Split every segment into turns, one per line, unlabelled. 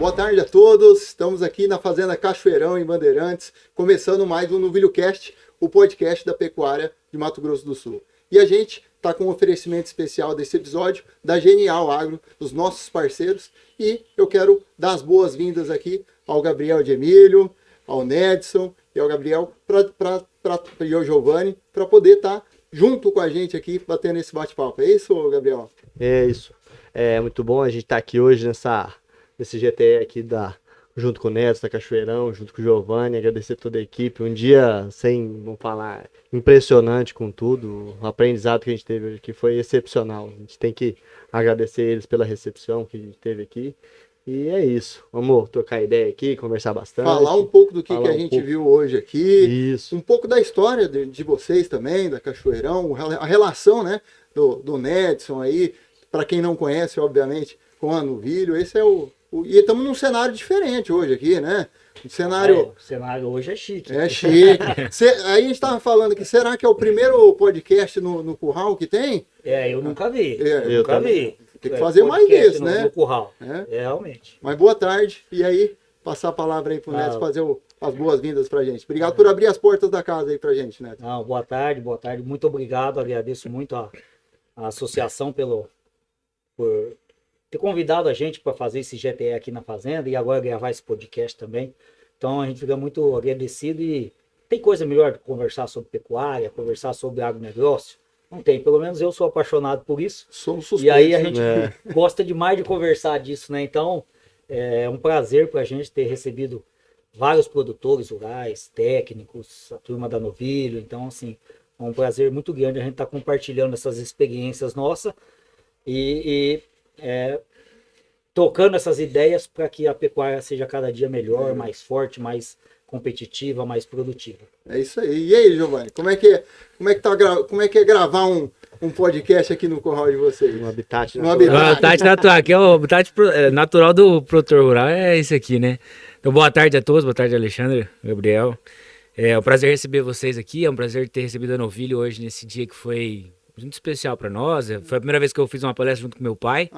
Boa tarde a todos, estamos aqui na Fazenda Cachoeirão, em Bandeirantes, começando mais um NovilhoCast, o podcast da pecuária de Mato Grosso do Sul. E a gente está com um oferecimento especial desse episódio da Genial Agro, dos nossos parceiros, e eu quero dar as boas-vindas aqui ao Gabriel de Emílio, ao Nedson e ao Gabriel e ao Giovanni, para poder estar junto com a gente aqui, batendo esse bate-papo. É isso, Gabriel?
É isso. É muito bom a gente estar aqui hoje nesse GTE aqui junto com o Neto, da Cachoeirão, junto com o Giovanni, agradecer toda a equipe. Um dia vamos falar, impressionante com tudo. O aprendizado que a gente teve hoje aqui foi excepcional. A gente tem que agradecer eles pela recepção que a gente teve aqui. E é isso. Vamos trocar ideia aqui, conversar bastante.
Falar um pouco do que a gente viu hoje aqui.
Isso.
Um pouco da história de vocês também, da Cachoeirão, a relação, né, do Nedson aí, para quem não conhece, obviamente, com a Novilho. Esse é e estamos num cenário diferente hoje aqui, né? O
cenário hoje é chique.
É chique. Aí a gente estava falando que será que é o primeiro podcast no Curral que tem?
Eu nunca vi.
Eu
nunca vi.
Tem que fazer mais disso, né?
No Curral.
Realmente. Mas boa tarde. E aí, passar a palavra aí pro Neto fazer as boas-vindas pra gente. Obrigado por abrir as portas da casa aí pra gente, Neto.
Boa tarde. Muito obrigado. Agradeço muito a associação por ter convidado a gente para fazer esse GTE aqui na Fazenda e agora gravar esse podcast também. Então a gente fica muito agradecido e tem coisa melhor de conversar sobre pecuária, conversar sobre agronegócio? Não tem, pelo menos eu sou apaixonado por isso.
Sou um suspeito.
E aí a gente gosta demais de conversar disso, né? Então é um prazer para a gente ter recebido vários produtores rurais, técnicos, a turma da Novilho. Então, assim, é um prazer muito grande a gente estar compartilhando essas experiências nossas e tocando essas ideias para que a pecuária seja cada dia melhor, mais forte, mais competitiva, mais produtiva.
É isso aí. E aí, Giovanni, como é que é gravar um podcast aqui no Curral de vocês?
No habitat
natural. No habitat natural, que é o habitat natural do produtor rural, é esse aqui, né? Então, boa tarde a todos, boa tarde, Alexandre, Gabriel. É um prazer receber vocês aqui, é um prazer ter recebido a Novilho hoje, nesse dia que foi muito especial para nós. Foi a primeira vez que eu fiz uma palestra junto com meu pai.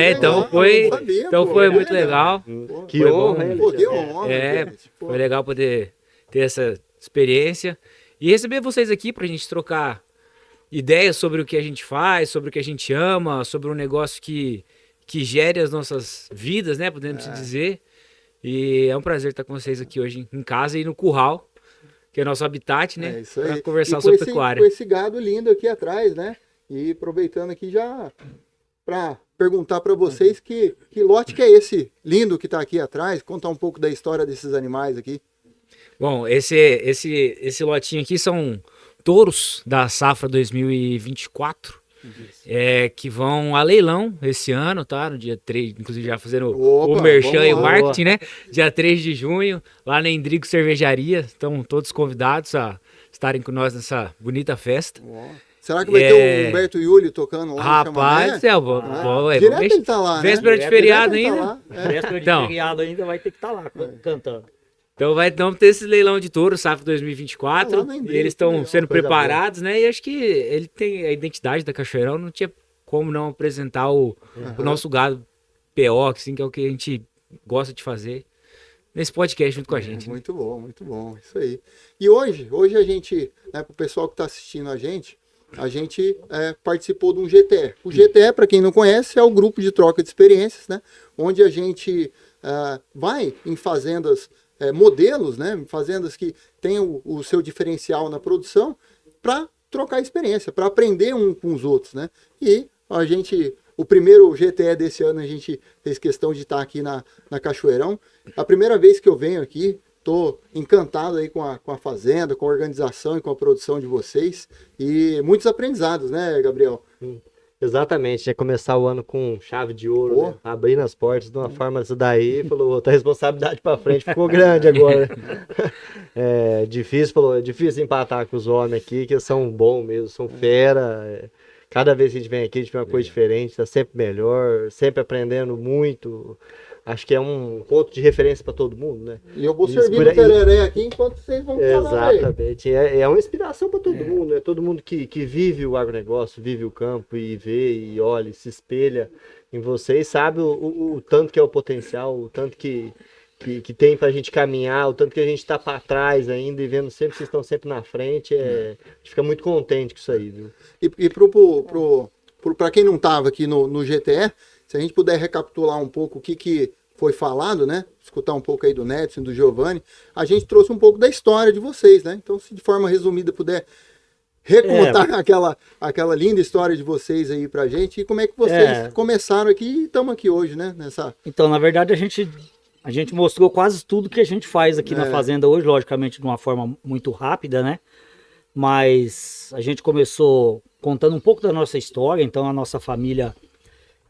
Então foi muito legal.
Que honra, hein?
Que honra.
Foi legal poder ter essa experiência e receber vocês aqui para a gente trocar ideias sobre o que a gente faz, sobre o que a gente ama, sobre um negócio que gere as nossas vidas, né? Podemos dizer. E é um prazer estar com vocês aqui hoje em casa e no Curral, que é nosso habitat, né?
Isso aí.
Para conversar sobre pecuária.
Com esse gado lindo aqui atrás, né? E aproveitando aqui já para perguntar para vocês que lote que é esse lindo que está aqui atrás, contar um pouco da história desses animais aqui.
Bom, esse lotinho aqui são touros da safra 2024, que vão a leilão esse ano, tá? No dia 3, inclusive já fazendo o merchan e o marketing, né? Dia 3 de junho, lá na Endrigo Cervejaria. Estão todos convidados a estarem com nós nessa bonita festa.
Será que vai ter o Humberto Yuli tocando lá?
Rapaz do céu,
direto ele tá lá, né?
Véspera de feriado ainda.
Véspera de feriado ainda vai ter que estar lá cantando.
Então vamos ter esse leilão de touro, safra 2024, e eles estão sendo preparados, né? E acho que ele tem a identidade da Cachoeirão, não tinha como não apresentar o nosso gado PO, assim, que é o que a gente gosta de fazer nesse podcast junto com a gente.
Muito bom, isso aí. E hoje a gente, né, para o pessoal que está assistindo a gente participou de um GTE. O GTE, para quem não conhece, é o grupo de troca de experiências, né? Onde a gente vai em fazendas modelos, né, fazendas que têm o seu diferencial na produção para trocar experiência, para aprender um com os outros, né? E o primeiro GTE desse ano a gente fez questão de estar aqui na Cachoeirão. A primeira vez que eu venho aqui, estou encantado aí com a fazenda, com a organização e com a produção de vocês e muitos aprendizados, né, Gabriel?
Exatamente, ia começar o ano com chave de ouro, né? Abrindo as portas de uma forma disso daí, falou, a responsabilidade para frente ficou grande agora. É difícil empatar com os homens aqui, que são bons mesmo, são fera. Cada vez que a gente vem aqui, a gente vê uma coisa diferente, tá sempre melhor, sempre aprendendo muito. acho que é um ponto de referência para todo mundo, né?
E eu vou
Isso,
servir
por
o
aí.
tereré aqui enquanto vocês vão falar aí.
Exatamente. É uma inspiração para todo mundo, né? Todo mundo que vive o agronegócio, vive o campo e vê e olha, e se espelha em vocês, sabe o tanto que é o potencial, o tanto que tem pra gente caminhar, o tanto que a gente tá para trás ainda e vendo sempre que vocês estão sempre na frente. A gente fica muito contente com isso aí, viu?
E para quem não estava aqui no GTE, se a gente puder recapitular um pouco o que foi falado, né? Escutar um pouco aí do Nedson, do Giovanni, a gente trouxe um pouco da história de vocês, né? Então, se de forma resumida puder recontar aquela linda história de vocês aí pra gente e como é que vocês começaram aqui e estamos aqui hoje, né?
Então, na verdade, a gente mostrou quase tudo que a gente faz aqui na fazenda hoje, logicamente de uma forma muito rápida, né? Mas a gente começou contando um pouco da nossa história, então a nossa família,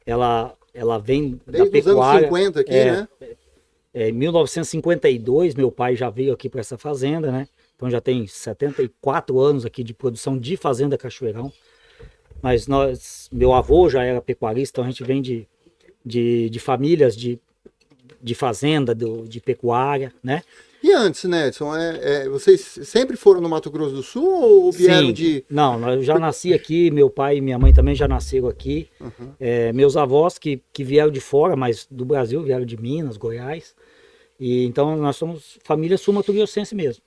ela vem
Desde
da pecuária.
Os anos 50 aqui, né?
Em 1952, meu pai já veio aqui para essa fazenda, né? Então já tem 74 anos aqui de produção de fazenda Cachoeirão. Mas meu avô já era pecuarista, então a gente vem de famílias de fazenda, de pecuária, né?
E antes, Nedson, vocês sempre foram no Mato Grosso do Sul ou vieram
Não, eu já nasci aqui, meu pai e minha mãe também já nasceram aqui.
Uhum.
Meus avós que vieram de fora, mas do Brasil, vieram de Minas, Goiás. E então nós somos família sul-mato-grossense mesmo.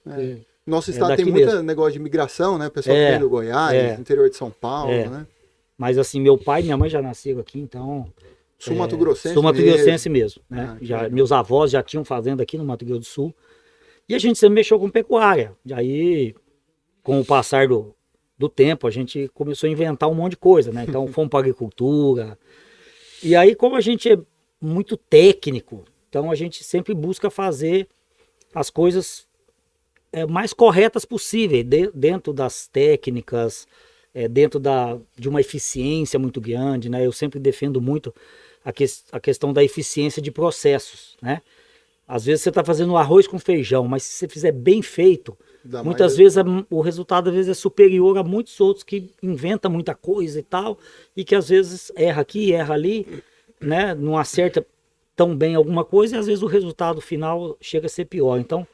Nosso estado tem muito negócio de migração, né? O pessoal que vem do Goiás, interior de São Paulo, né?
Mas assim, meu pai e minha mãe já nasceram aqui, então...
Sul-mato-grossense
Sul-mato-grossense mesmo, né? Meus avós já tinham fazenda aqui no Mato Grosso do Sul. E a gente sempre mexeu com pecuária. E aí, com o passar do tempo, a gente começou a inventar um monte de coisa, né? Então, fomos para agricultura. E aí, como a gente é muito técnico, então a gente sempre busca fazer as coisas mais corretas possíveis, dentro das técnicas, dentro de uma eficiência muito grande, né? Eu sempre defendo muito a questão da eficiência de processos, né? Às vezes você está fazendo arroz com feijão, mas se você fizer bem feito, muitas vezes o resultado às vezes é superior a muitos outros que inventam muita coisa e tal, e que às vezes erra aqui, erra ali, né? Não acerta tão bem alguma coisa e às vezes o resultado final chega a ser pior. Então,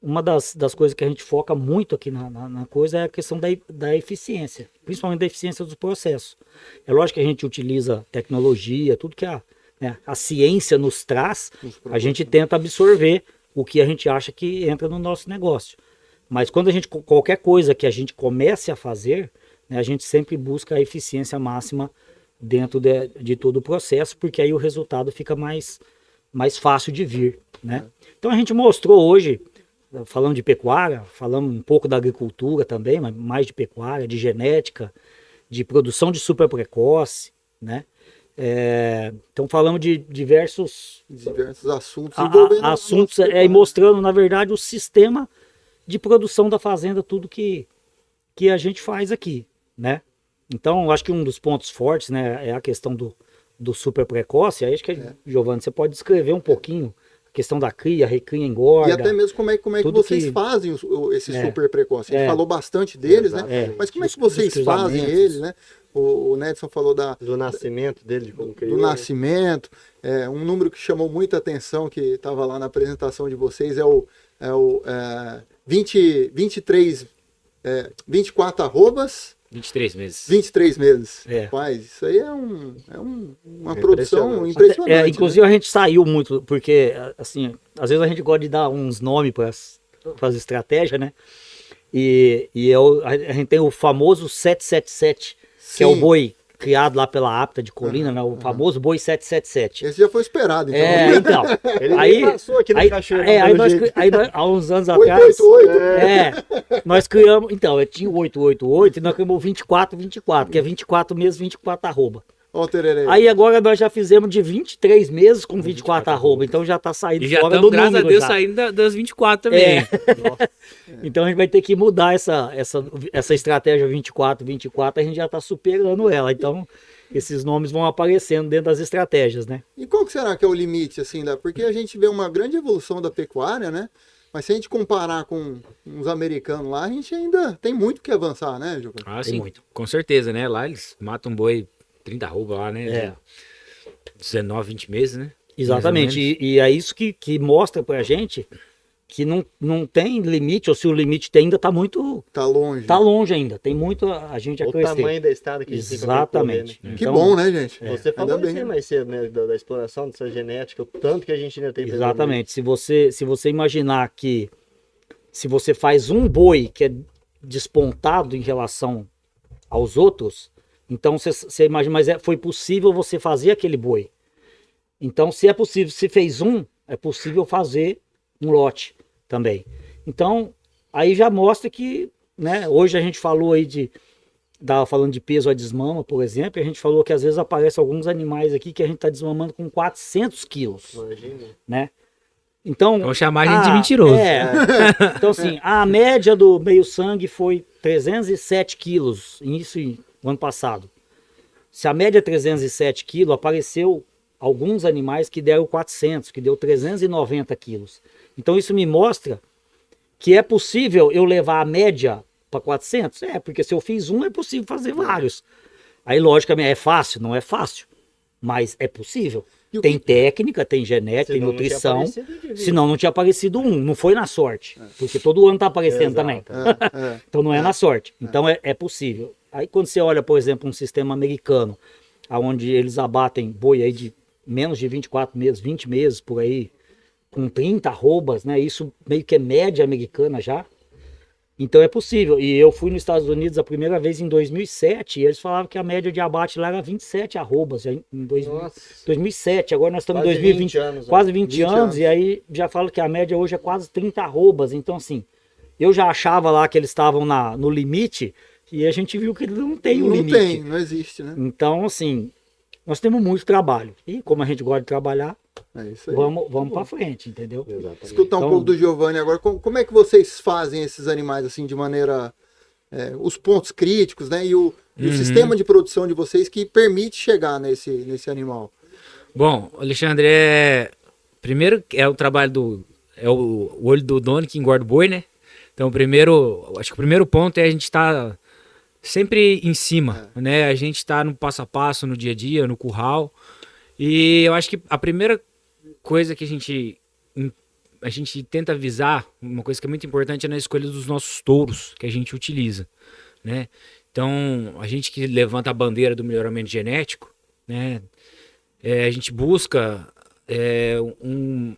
uma das coisas que a gente foca muito aqui na coisa é a questão da eficiência, principalmente da eficiência dos processos. É lógico que a gente utiliza tecnologia, tudo que a ciência nos traz, a gente tenta absorver o que a gente acha que entra no nosso negócio. Mas quando qualquer coisa que a gente comece a fazer, né, a gente sempre busca a eficiência máxima dentro de todo o processo, porque aí o resultado fica mais fácil de vir, né? Então a gente mostrou hoje, falando de pecuária, falamos um pouco da agricultura também, mas mais de pecuária, de genética, de produção de super precoce, né? Então falamos de diversos
assuntos
assuntos e mostrando na verdade o sistema de produção da fazenda, tudo que a gente faz aqui, né? Então acho que um dos pontos fortes, né, é a questão do super precoce. Aí acho que Giovanni, você pode descrever um pouquinho a questão da cria, recria, engorda.
E até mesmo como é que vocês fazem esse super precoce. A gente falou bastante deles, né? Mas como é que vocês fazem ele, né? O Nedson falou do nascimento dele, de como criou. Do nascimento. Um número que chamou muita atenção, que estava lá na apresentação de vocês, é o 24 arrobas.
23 meses.
23 meses. Rapaz, isso aí é uma produção impressionante.
Inclusive, né? A gente saiu muito, porque, assim, às vezes a gente gosta de dar uns nomes para as estratégias, né? E a gente tem o famoso 777, que é o boi criado lá pela Apta de Colina, né? O famoso boi 777.
Esse já foi esperado, então.
Então.
Ele aí passou aqui na Cachoeira.
Aí há uns anos atrás. 888. Nós criamos. Então, eu tinha o 888 e nós criamos o 2424, que é 24 meses, 24 arroba. Aí agora nós já fizemos de 23 meses com 24 arroba, então já tá saindo fora do número. E já estamos, graças a Deus, saindo das 24 também. Então a gente vai ter que mudar essa estratégia 24, a gente já tá superando ela. Então esses nomes vão aparecendo dentro das estratégias, né?
E qual que será que é o limite, assim, porque a gente vê uma grande evolução da pecuária, né? Mas se a gente comparar com os americanos lá, a gente ainda tem muito que avançar, né, Giovanni?
Ah, sim, muito. Com certeza, né? Lá eles matam um boi 30 arroba lá, né? 19, 20 meses, né?
Exatamente. E é isso que mostra pra gente que não tem limite, ou se o limite tem, ainda está muito.
Tá longe.
Está longe ainda. Tem muito a gente a
O
crescer.
tamanho da estrada que a gente tem pra
Exatamente.
percorrer, né?
Que bom, né, gente?
Você falou
Ainda
assim
bem.
mais cedo, né, da exploração dessa genética, o tanto que a gente ainda tem pra
Exatamente. Se você imaginar que se você faz um boi que é despontado em relação aos outros, então você imagina, mas foi possível você fazer aquele boi. Então, se é possível, se fez um, é possível fazer um lote também. Então, aí já mostra que, né, hoje a gente falou aí estava falando de peso a desmama, por exemplo, e a gente falou que às vezes aparecem alguns animais aqui que a gente está desmamando com 400 quilos,
Imagina.
né? Então,
Vou chamar a gente de mentiroso.
Então, assim, a média do meio-sangue foi 307 quilos, isso no ano passado. Se a média é 307 quilos, apareceu alguns animais que deram 400, que deu 390 quilos. Então, isso me mostra que é possível eu levar a média para 400? Porque se eu fiz um, é possível fazer vários. Aí, logicamente, é fácil? Não é fácil, mas é possível. Tem técnica, tem genética, tem nutrição, senão não tinha aparecido um, não foi na sorte, porque todo ano tá aparecendo também. Então não é na sorte, então é possível. Aí quando você olha, por exemplo, um sistema americano, onde eles abatem boi aí de menos de 24 meses, 20 meses por aí, com 30 arrobas, né? Isso meio que é média americana já. Então é possível. E eu fui nos Estados Unidos a primeira vez em 2007 e eles falavam que a média de abate lá era 27 arrobas em 2007. Agora nós estamos em 2020, quase 20 anos, e aí já falo que a média hoje é quase 30 arrobas. Então assim, eu já achava lá que eles estavam no limite e a gente viu que não tem um limite.
Não tem, não existe, né?
Então assim, nós temos muito trabalho. E como a gente gosta de trabalhar,
é isso aí.
Vamos para frente, entendeu?
Exatamente.
Escutar um pouco do Giovanni agora. Como é que vocês fazem esses animais assim de maneira... os pontos críticos, né? E o sistema de produção de vocês que permite chegar nesse animal?
Bom, Alexandre, primeiro é o trabalho é o olho do dono que engorda o boi, né? Então, acho que o primeiro ponto é a gente estar sempre em cima, né? A gente está no passo a passo, no dia a dia, no curral. E eu acho que a primeira coisa que a gente tenta avisar, uma coisa que é muito importante, é na escolha dos nossos touros que a gente utiliza, né? Então, a gente que levanta a bandeira do melhoramento genético, né? A gente busca um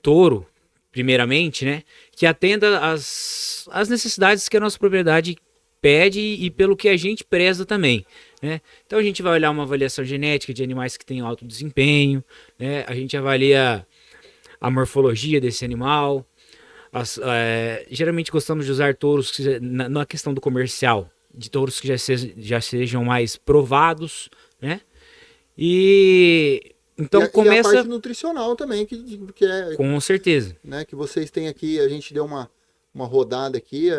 touro, primeiramente, né? Que atenda as necessidades que a nossa propriedade pede e pelo que a gente preza também, né? Então, a gente vai olhar uma avaliação genética de animais que têm alto desempenho, né? A gente avalia a morfologia desse animal. Geralmente gostamos de usar touros na questão do comercial, de touros que já sejam mais provados, né? E então começa
e a parte nutricional também, que é...
Com certeza.
Né, que vocês têm aqui, a gente deu uma rodada aqui,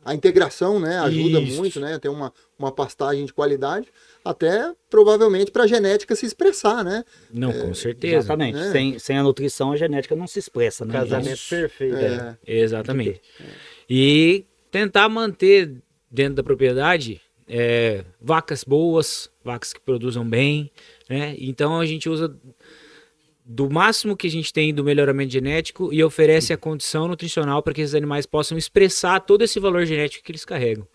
a integração, né, ajuda muito, né, ter uma pastagem de qualidade, até provavelmente para a genética se expressar, né?
Não, com certeza.
Exatamente. Sem a nutrição, a genética não se expressa, né?
Casamento perfeito.
Exatamente. E tentar manter dentro da propriedade vacas boas, vacas que produzam bem, né? Então a gente usa do máximo que a gente tem do melhoramento genético e oferece a condição nutricional para que esses animais possam expressar todo esse valor genético que eles carregam.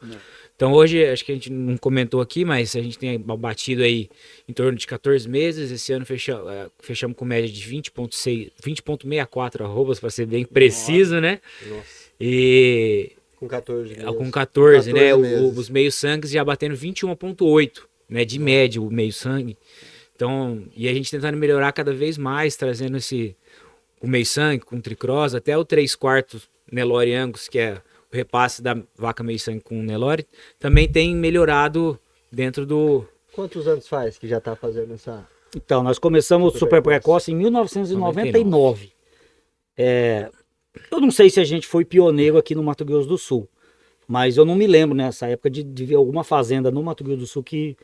Então hoje, acho que a gente não comentou aqui, mas a gente tem batido aí em torno de 14 meses. Esse ano fechamos com média de 20,64 arrobas, para ser bem preciso, né?
Nossa.
E
com 14 meses.
Com 14, né?
meses.
Os meios sangues já batendo 21,8, né? De média o meio sangue. Então, e a gente tentando melhorar cada vez mais, trazendo o meio sangue com tricrosa, até o 3/4 Nelore Angus, que é o repasse da vaca meio sangue com Nelore, também tem melhorado dentro do...
Quantos anos faz que já está fazendo essa...
Então, nós começamos o Super Precoce em 1999. Eu não sei se a gente foi pioneiro aqui no Mato Grosso do Sul, mas eu não me lembro nessa época de ver alguma fazenda no Mato Grosso do Sul que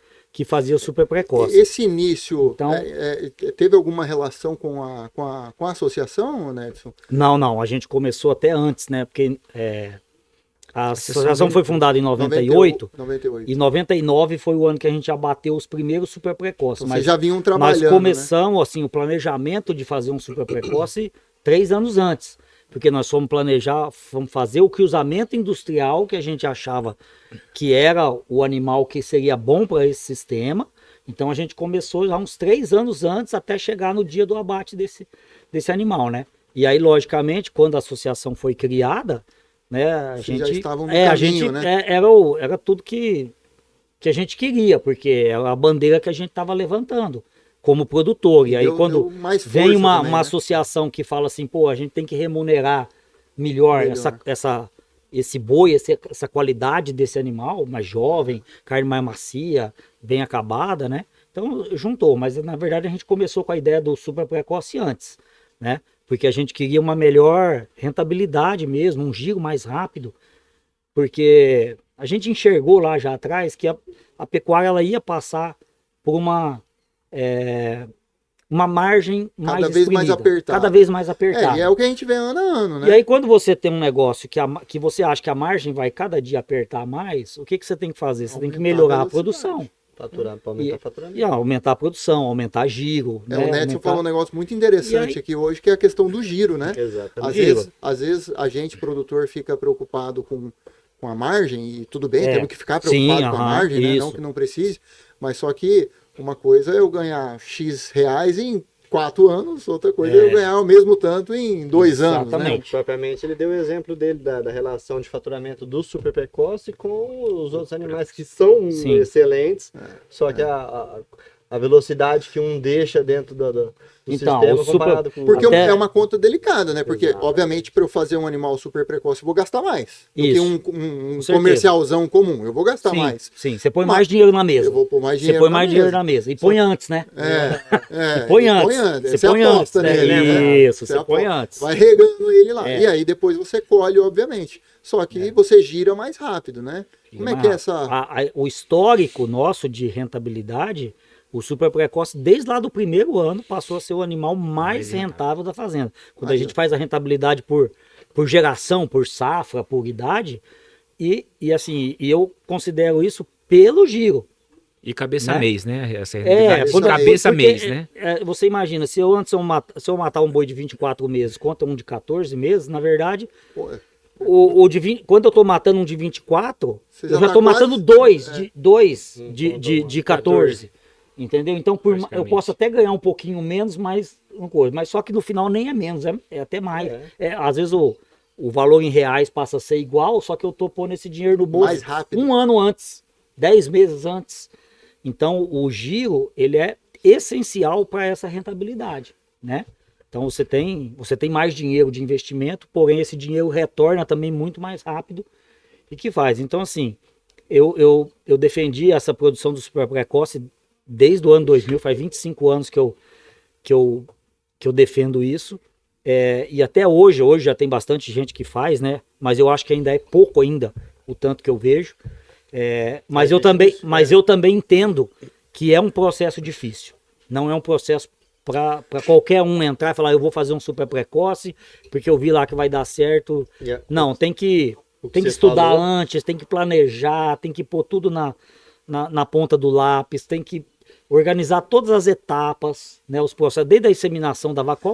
fazia super precoce.
Esse início
então,
teve alguma relação com a associação, Nedson?
Não, a gente começou até antes, né? Porque A associação foi fundada em 98,
98.
e 99 foi o ano que a gente abateu os primeiros super precoces.
Então, vocês já vinham trabalhando,
nós começamos assim, o planejamento de fazer um super precoce 3 anos antes. Porque nós fomos fazer o cruzamento industrial que a gente achava que era o animal que seria bom para esse sistema. Então a gente começou já uns 3 anos antes até chegar no dia do abate desse animal, né? E aí, logicamente, quando a associação foi criada, né, a gente
já estavam no caminho, né?
Era tudo que a gente queria, porque era a bandeira que a gente estava levantando como produtor. E aí quando vem uma associação que fala assim, pô, a gente tem que remunerar melhor. Esse boi, essa qualidade desse animal, mais jovem, carne mais macia, bem acabada, né? Então juntou, mas na verdade a gente começou com a ideia do super precoce antes, né? Porque a gente queria uma melhor rentabilidade mesmo, um giro mais rápido, porque a gente enxergou lá já atrás que a pecuária ela ia passar por uma margem
cada vez mais apertada.
Cada vez mais apertada.
E é o que a gente vê ano a ano, né?
E aí quando você tem um negócio que você acha que a margem vai cada dia apertar mais, o que você tem que fazer? Você tem que melhorar a produção.
Faturar, para aumentar o faturamento.
E aumentar a produção, aumentar giro.
O Nécio falou um negócio muito interessante aqui hoje, que é a questão do giro, né?
Exatamente.
Às vezes a gente, produtor, fica preocupado com a margem, e tudo bem, temos que ficar preocupado com a margem, né? Não que não precise, mas só que uma coisa é eu ganhar X reais em 4 anos, outra coisa é eu ganhar o mesmo tanto em 2 anos, né?
Propriamente, ele deu o exemplo dele da relação de faturamento do super precoce com os outros animais que são excelentes, só que a velocidade que um deixa dentro do sistema comparado com...
Porque é uma conta delicada, né? Porque, obviamente, para eu fazer um animal super precoce, eu vou gastar mais do que um comercialzão comum. Eu vou gastar mais.
Sim, você põe mais dinheiro na mesa.
Eu vou pôr mais dinheiro
Você põe mais dinheiro na mesa. E põe antes, né?
E
põe antes.
Você põe aposta
antes,
nele, né?
Isso, você põe antes.
Vai regando ele lá. E aí depois você colhe, obviamente. Só que você gira mais rápido, né? Como é que é essa...
O histórico nosso de rentabilidade... O super precoce, desde lá do primeiro ano, passou a ser o animal mais rentável da fazenda. Quando a gente faz a rentabilidade por geração, por safra, por idade, e eu considero isso pelo giro.
E cabeça mês, né? Essa
cabeça
mês, né?
Você imagina, se eu matar um boi de 24 meses contra um de 14 meses, na verdade... quando eu estou matando um de 24, eu já estou matando dois de 14. Entendeu? Então eu posso até ganhar um pouquinho menos, mas só que no final nem é menos, é até mais. Às vezes o valor em reais passa a ser igual, só que eu estou pondo esse dinheiro no bolso
mais rápido.
1 ano antes, 10 meses antes. Então o giro ele é essencial para essa rentabilidade, né? Então você tem mais dinheiro de investimento, porém esse dinheiro retorna também muito mais rápido e que faz. Então assim, eu defendi essa produção do super precoce desde o ano 2000, faz 25 anos que eu defendo isso, e até hoje já tem bastante gente que faz, né? Mas eu acho que ainda é pouco ainda o tanto que eu vejo, mas eu também entendo que é um processo difícil, não é um processo para qualquer um entrar e falar, eu vou fazer um super precoce, porque eu vi lá que vai dar certo. Não, tem que estudar antes, tem que planejar, tem que pôr tudo na ponta do lápis, tem que organizar todas as etapas, né, os processos, desde a inseminação da vaca,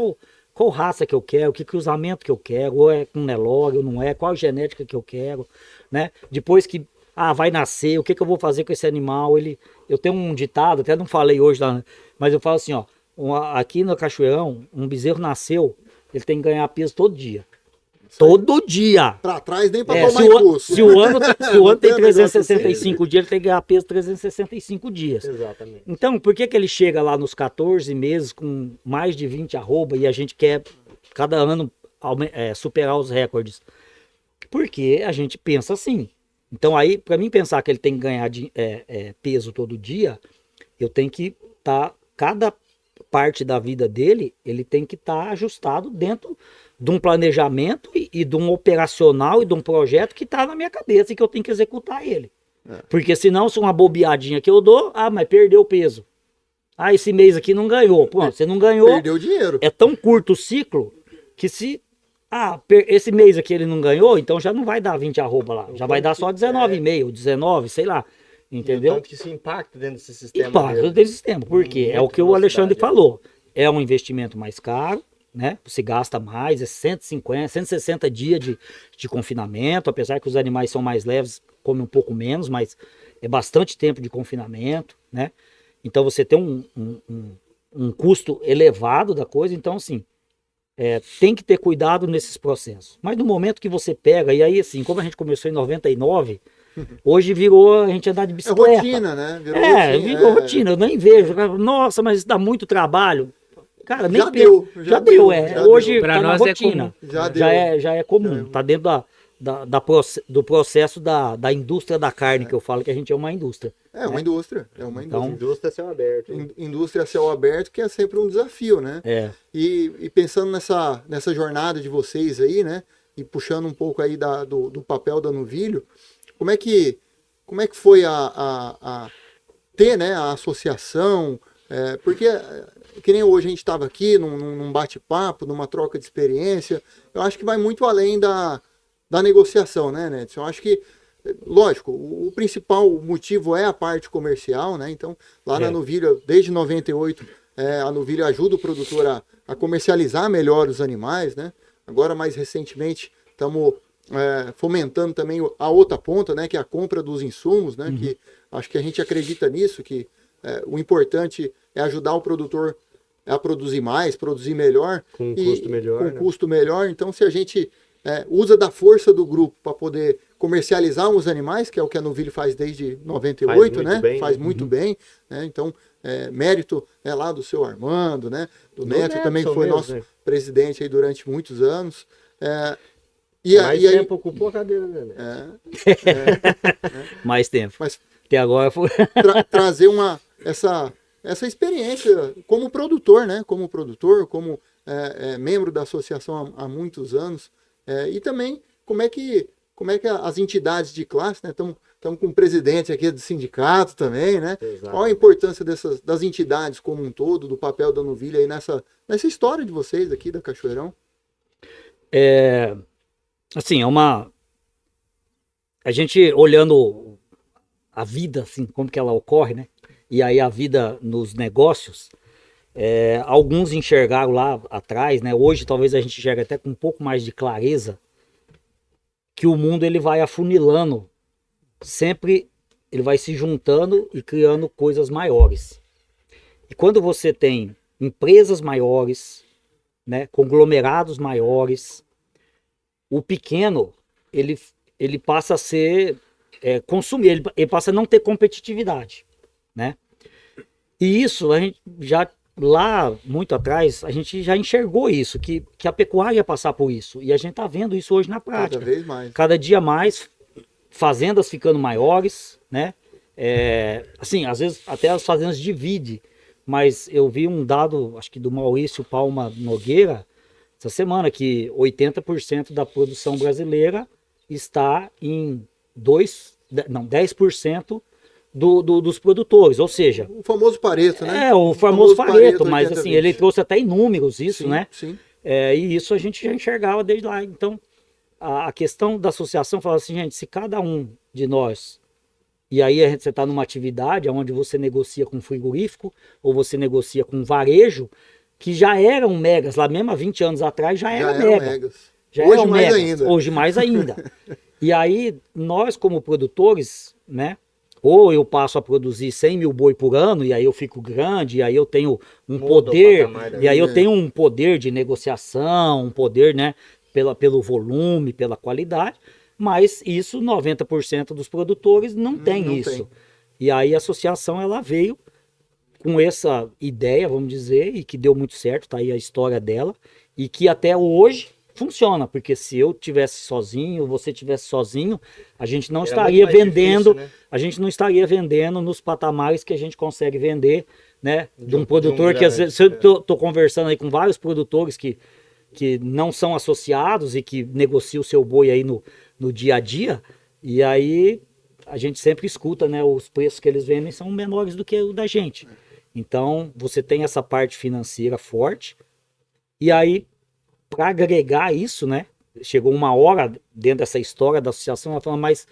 qual raça que eu quero, que cruzamento que eu quero, ou é com Nelore ou não é, qual genética que eu quero, né? Depois que vai nascer, o que eu vou fazer com esse animal? Eu tenho um ditado, até não falei hoje lá, mas eu falo assim, aqui no Cachoeirão, um bezerro nasceu, ele tem que ganhar peso todo dia. Todo dia.
Pra trás nem pra tomar impulso.
Se o ano tem 365 dias, ele tem que ganhar peso 365 dias.
Exatamente.
Então, por que ele chega lá nos 14 meses com mais de 20 arroba e a gente quer, cada ano, superar os recordes? Porque a gente pensa assim. Então, aí, para mim pensar que ele tem que ganhar peso todo dia, eu tenho que cada parte da vida dele, ele tem que estar ajustado dentro de um planejamento e de um operacional e de um projeto que está na minha cabeça e que eu tenho que executar ele. Porque senão, se uma bobeadinha que eu dou, mas perdeu o peso. Esse mês aqui não ganhou. Pô, você não ganhou.
Perdeu dinheiro.
É tão curto o ciclo que se esse mês aqui ele não ganhou, então já não vai dar 20 arroba lá. Já vai dar só 19,5, 19, sei lá. Entendeu?
Tanto que isso impacta dentro desse sistema.
Impacta desse sistema. Porque é o que o Alexandre falou. É um investimento mais caro, né? Você gasta mais, é 150, 160 dias de confinamento, apesar que os animais são mais leves, comem um pouco menos, mas é bastante tempo de confinamento, né? Então você tem um custo elevado da coisa, então assim, tem que ter cuidado nesses processos. Mas no momento que você pega, e aí assim, como a gente começou em 99, hoje virou a gente andar de bicicleta.
É rotina, né?
Virou rotina, eu nem vejo. Nossa, mas isso dá muito trabalho. Cara, nem
já deu.
Hoje
Pra
tá na
nós
rotina.
Já
é comum, tá dentro do processo da indústria da carne, que eu falo que a gente é uma indústria.
É uma indústria. É uma indústria.
Então,
Indústria a céu aberto.
Indústria a céu aberto, que é sempre um desafio, né? E pensando nessa jornada de vocês aí, né? E puxando um pouco aí do papel da Novilho, como é que foi a ter, né, a associação? Porque que nem hoje a gente estava aqui num bate-papo, numa troca de experiência, eu acho que vai muito além da negociação, né, Nedson? Eu acho que, lógico, o principal motivo é a parte comercial, né? Então, lá na Novilho, desde 98, a Novilho ajuda o produtor a comercializar melhor os animais, né? Agora, mais recentemente, estamos fomentando também a outra ponta, né? Que é a compra dos insumos, né? Que acho que a gente acredita nisso, que o importante é ajudar o produtor a produzir mais, produzir melhor.
Com um custo melhor.
Com
né?
custo melhor. Então, se a gente usa da força do grupo para poder comercializar os animais, que é o que a Novilho faz desde 98, né? Faz muito bem. Né? Então, mérito lá do seu Armando, né? Do Neto, também foi
mesmo,
nosso
né?
presidente aí durante muitos anos.
Mais tempo ocupou a cadeira, né?
mais tempo.
Mas
Até agora foi.
trazer essa experiência como produtor, né? Como produtor, como membro da associação há muitos anos. E também como é que as entidades de classe, né? Estamos com o presidente aqui do sindicato também, né?
Exato.
Qual a importância das entidades como um todo, do papel da Novilho aí nessa história de vocês aqui da Cachoeirão?
Assim, a gente olhando a vida, assim, como que ela ocorre, né? E aí a vida nos negócios, alguns enxergaram lá atrás, né? Hoje talvez a gente enxergue até com um pouco mais de clareza que o mundo ele vai afunilando, sempre ele vai se juntando e criando coisas maiores. E quando você tem empresas maiores, né? Conglomerados maiores, o pequeno ele passa a ser consumir, ele passa a não ter competitividade, né? E isso a gente já lá muito atrás a gente já enxergou isso, que a pecuária ia passar por isso, e a gente tá vendo isso hoje na prática.
Cada vez mais.
Cada dia mais, fazendas ficando maiores, né? Assim, às vezes até as fazendas dividem, mas eu vi um dado, acho que do Maurício Palma Nogueira, essa semana, que 80% da produção brasileira está em 10% dos produtores, ou seja...
O famoso Pareto, né?
O famoso Pareto, mas
80,
assim,
20.
ele trouxe até em números isso,
Sim,
né?
sim.
E isso a gente já enxergava desde lá. Então, a questão da associação fala assim, gente, se cada um de nós... E aí você está numa atividade onde você negocia com frigorífico, ou você negocia com varejo, que já eram megas, lá mesmo há 20 anos atrás já era mega.
Megas.
Já
Hoje
eram
mais
megas,
ainda.
Hoje mais ainda. E aí, nós como produtores, né? Ou eu passo a produzir 100 mil boi por ano, e aí eu fico grande, e aí eu tenho um poder, e aí eu tenho um poder de negociação, um poder, né? Pelo volume, pela qualidade, mas isso 90% dos produtores não tem isso.
Tem.
E aí a associação, ela veio com essa ideia, vamos dizer, e que deu muito certo, tá aí a história dela, e que até hoje funciona, porque se eu tivesse sozinho, você tivesse sozinho, a gente não estaria vendendo, difícil, né? A gente não estaria vendendo nos patamares que a gente consegue vender, né, de um produtor que às vezes, eu tô conversando aí com vários produtores que não são associados e que negociam o seu boi aí no dia a dia, e aí a gente sempre escuta, né, os preços que eles vendem são menores do que o da gente. Então, você tem essa parte financeira forte, e aí para agregar isso, né? Chegou uma hora dentro dessa história da associação, ela falou, mas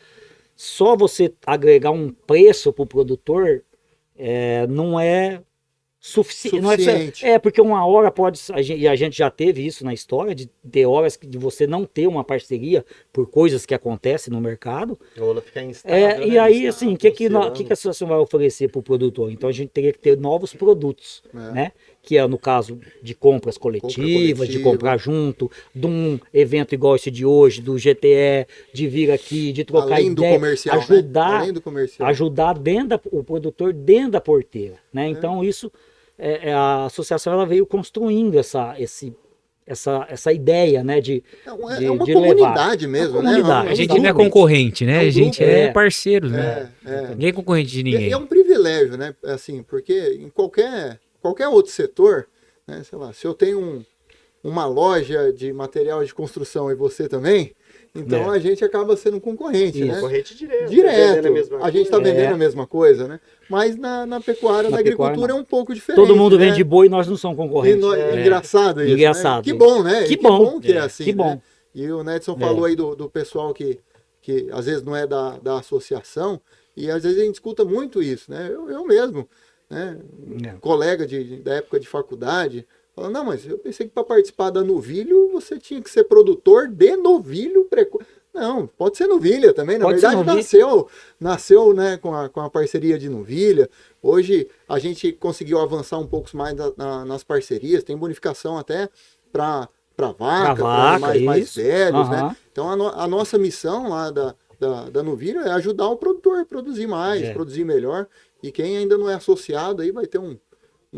só você agregar um preço para o produtor não é suficiente. Porque uma hora pode, e a gente já teve isso na história, de ter horas de você não ter uma parceria por coisas que acontecem no mercado.
Ou ficar instável,
E aí, assim, o que a associação vai oferecer para o produtor? Então a gente teria que ter novos produtos, né? Que é no caso de compras coletivas, de comprar junto, de um evento igual esse de hoje, do GTE, de vir aqui, de trocar
Além
ideia,
do comercial,
ajudar,
Além do comercial.
ajudar o produtor dentro da porteira, né? Então isso, a associação ela veio construindo essa ideia, né?
É uma comunidade mesmo, né?
A gente não é concorrente, né? A gente é parceiro, né? Ninguém é concorrente de ninguém.
E é um privilégio, né? Assim, porque em qualquer outro setor, né? Sei lá, se eu tenho uma loja de material de construção e você também, então a gente acaba sendo um concorrente, né?
Concorrente direto.
A gente está vendendo a mesma coisa, né? Mas na pecuária, na agricultura é um pouco diferente.
Todo mundo
né?
vende boi e nós não somos concorrentes.
Engraçado isso.
Engraçado.
Né? Que bom, né?
Que bom
que é assim.
Que bom.
Né? E o Nedson falou aí do pessoal que às vezes não é da associação, e às vezes a gente escuta muito isso, né? Eu mesmo, né? Colega da época de faculdade, falando, não, mas eu pensei que para participar da novilho você tinha que ser produtor de novilho precoce. Não, pode ser novilha também. Na verdade, nasceu né, com a parceria de novilha. Hoje a gente conseguiu avançar um pouco mais nas parcerias, tem bonificação até para vaca, mais velhos, né? Então a nossa missão lá da novilha é ajudar o produtor a produzir mais, produzir melhor. E quem ainda não é associado aí vai ter um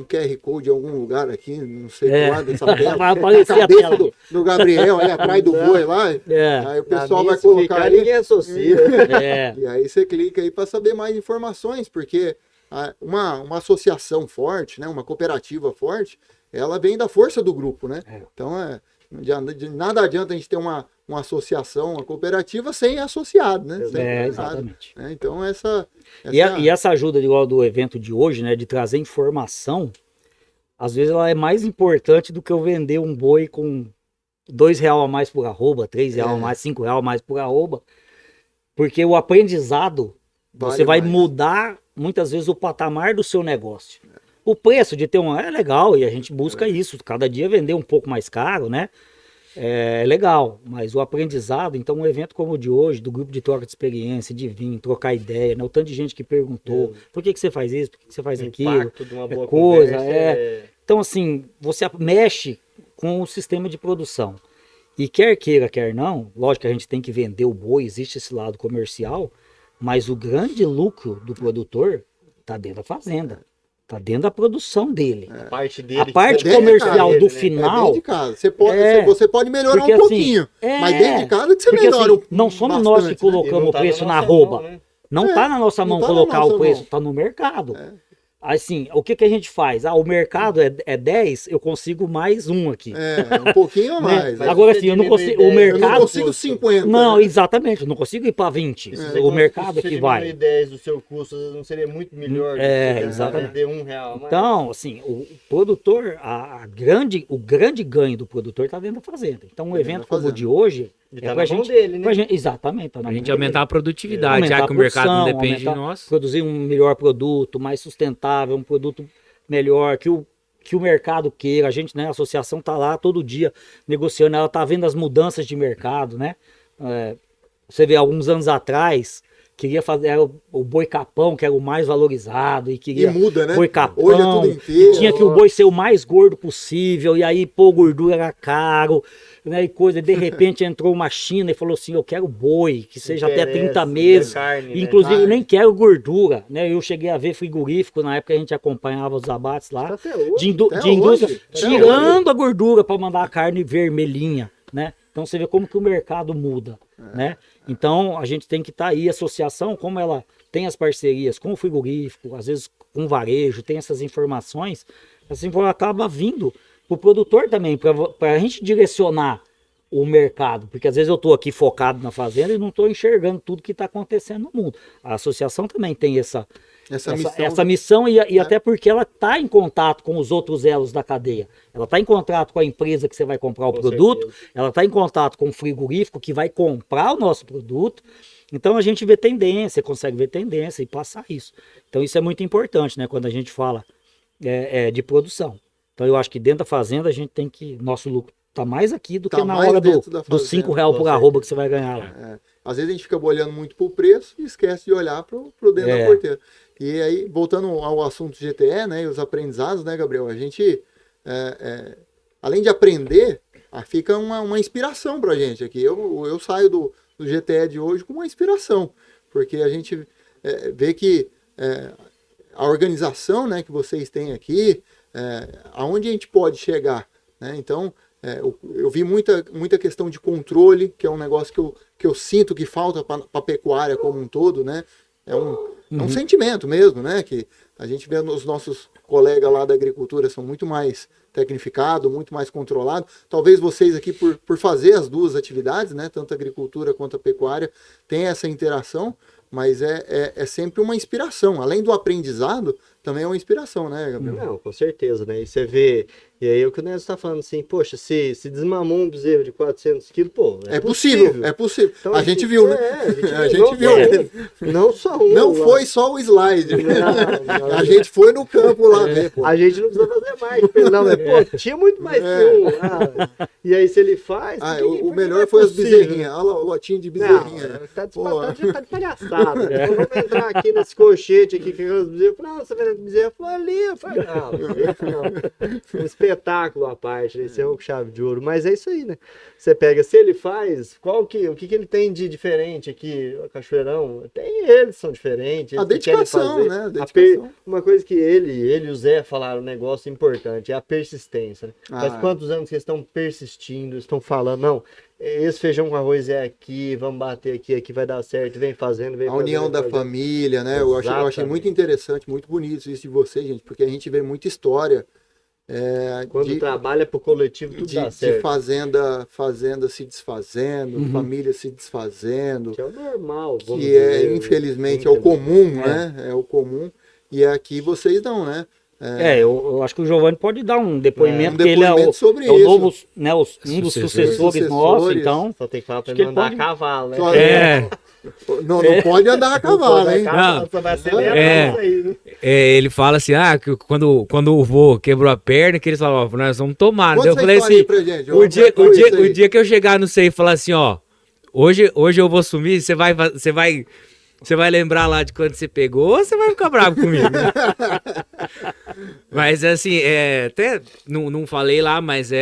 QR Code em algum lugar aqui, não sei do lado dessa tela.
Vai aparecer
a cabeça do Gabriel aí atrás do boi lá. Aí o pessoal vai colocar aí.
Ninguém associa.
E aí você clica aí para saber mais informações, porque uma associação forte, né, uma cooperativa forte, ela vem da força do grupo, né? Então de nada adianta a gente ter uma associação, uma cooperativa sem associado, né?
Exatamente.
Então
E essa ajuda igual do evento de hoje, né, de trazer informação, às vezes ela é mais importante do que eu vender um boi com R$2 a mais por arroba, R$3 a mais, R$5 a mais por arroba, porque o aprendizado, você vai mudar muitas vezes o patamar do seu negócio. O preço de ter é legal e a gente busca isso, cada dia vender um pouco mais caro, né? É legal, mas o aprendizado, então um evento como o de hoje, do grupo de troca de experiência, de vir, trocar ideia, né? O tanto de gente que perguntou, por que você faz isso, por que você faz aquilo,
de uma boa conversa,
Então assim, você mexe com o sistema de produção, e quer queira, quer não, lógico que a gente tem que vender o boi, existe esse lado comercial, mas o grande lucro do produtor está dentro da fazenda. Tá dentro da produção dele.
A
parte comercial do final.
Dentro de casa. Você pode melhorar um pouquinho. Mas dentro de casa que você melhora
assim, não somos nós que colocamos o preço na arroba. Né? Não tá na nossa mão colocar o preço, tá no mercado. Assim, o que a gente faz? O mercado é 10, eu consigo mais um aqui.
Um pouquinho a mais.
Agora assim, eu não consigo. O mercado.
Eu não consigo 50.
Não, exatamente, eu não consigo ir para 20. O mercado que vai.
Se 10 do seu custo, não seria muito melhor.
Exatamente.
De R$1 a mais.
Então, assim, o produtor, o grande ganho do produtor está dentro da fazenda. Então, um evento como o de hoje.
Tá na mão dele, né?
Exatamente. Tá
a gente aumentar a produtividade, já que o mercado não depende de nós.
Produzir um melhor produto, mais sustentável, um produto melhor, que o mercado queira. A gente, né, a associação está lá todo dia negociando, ela está vendo as mudanças de mercado, né? Você vê, alguns anos atrás, queria fazer o boi capão, que era o mais valorizado, e queria
muda, né?
Boi capão,
hoje é tudo inteiro.
Tinha que o boi ser o mais gordo possível, e aí, gordura era caro, né, e coisa, de repente entrou uma China e falou assim, eu quero boi, que seja até 30 meses,
carne,
inclusive nem quero gordura, né, eu cheguei a ver frigorífico, na época a gente acompanhava os abates lá, de indústria, tirando a gordura para mandar a carne vermelhinha, né, então você vê como que o mercado muda, né, então a gente tem que estar aí, a associação, como ela tem as parcerias com o frigorífico, às vezes com o varejo, tem essas informações, essa informação acaba vindo para o produtor também, para a gente direcionar o mercado, porque às vezes eu estou aqui focado na fazenda e não estou enxergando tudo que está acontecendo no mundo. A associação também tem essa missão e até porque ela está em contato com os outros elos da cadeia. Ela está em contato com a empresa que você vai comprar o produto, ela está em contato com o frigorífico que vai comprar o nosso produto. Então a gente vê tendência, consegue ver tendência e passar isso. Então isso é muito importante, né? Quando a gente fala de produção. Então eu acho que dentro da fazenda a gente tem que... Nosso lucro está mais aqui do que na hora dos R$5 por arroba que você vai ganhar lá.
Às vezes a gente fica olhando muito para o preço e esquece de olhar para o dentro da porteira. E aí, voltando ao assunto GTE, né, e os aprendizados, né, Gabriel, a gente, além de aprender, fica uma inspiração para a gente aqui. Eu saio do GTE de hoje com uma inspiração, porque a gente vê que a organização, né, que vocês têm aqui, aonde a gente pode chegar, né? Então, eu vi muita questão de controle, que é um negócio que eu sinto que falta para a pecuária como um todo, né? É um sentimento mesmo, né? Que a gente vê os nossos colegas lá da agricultura são muito mais tecnificados, muito mais controlados. Talvez vocês aqui, por fazer as duas atividades, né? Tanto a agricultura quanto a pecuária, tem essa interação, mas é sempre uma inspiração. Além do aprendizado, também é uma inspiração, né, Gabriel?
Não, com certeza, né? E você vê, e aí o que o Neto está falando assim, poxa, se desmamou um bezerro de 400 quilos, pô,
é possível. Então, a gente viu, né?
A gente viu. Não só um.
Não foi só o slide. Não, a gente foi no campo lá ver, pô.
A gente não precisa fazer mais. Não, mas, pô, tinha muito mais que um. E aí, se ele faz...
o melhor foi as bezerrinhas. Olha lá, o lotinho de bezerrinha.
Não, tá de palhaçada. Vamos entrar aqui nesse colchete aqui, que os bezerros... Não, você vê bezerro, foi ali. Eu falei, não. Um espetáculo à parte, esse é o chave de ouro. Mas é isso aí, né? Você pega, se ele faz, o que ele tem de diferente aqui, o Cachoeirão? Tem eles, são diferentes.
A dedicação, né? A dedicação.
Uma coisa que ele e o Zé falaram, um negócio importante, é a persistência. Né? Faz quantos anos que eles estão persistindo, estão falando, não, esse feijão com arroz é aqui, vamos bater aqui vai dar certo, vem fazendo,
a união da família, né? Eu achei muito interessante, muito bonito isso de vocês, gente, porque a gente vê muita história.
Quando trabalha pro coletivo, tudo dá certo.
De fazenda se desfazendo, família se desfazendo.
Que é o normal.
Que infelizmente, é o comum, né? É o comum. E aqui vocês não, né?
Eu acho que o Giovanni pode dar um depoimento, porque ele
sobre
o novo, né, um dos sucessores nossos, então...
Só tem que falar pra ele não andar a cavalo, né?
Não pode andar a cavalo, hein?
Só vai acelerar isso aí, né?
Ele fala assim, que quando o vô quebrou a perna, que eles falam, nós vamos tomar. Então eu falei assim, o dia que eu chegar no sei e falar assim, hoje eu vou sumir, você vai lembrar lá de quando você pegou ou você vai ficar bravo comigo? Mas assim, até não falei lá, mas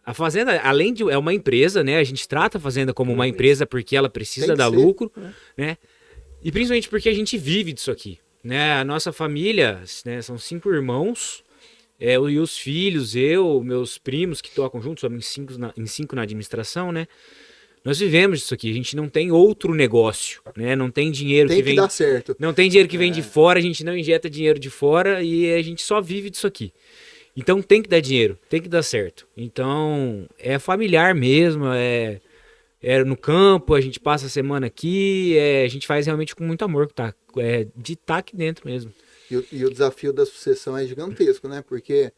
a fazenda, além de... É uma empresa, né? A gente trata a fazenda como uma empresa porque ela precisa dar lucro, né? E principalmente porque a gente vive disso aqui, né? A nossa família, né, são 5 irmãos, e os filhos, meus primos que tocam juntos, somos em 5 na administração, né? Nós vivemos disso aqui, a gente não tem outro negócio, né? Não tem dinheiro que vem...
dar certo.
Não tem dinheiro que vem de fora, a gente não injeta dinheiro de fora e a gente só vive disso aqui. Então tem que dar dinheiro, tem que dar certo. Então é familiar mesmo, no campo, a gente passa a semana aqui, a gente faz realmente com muito amor, tá? De estar aqui dentro mesmo.
E o desafio da sucessão é gigantesco, né? Porque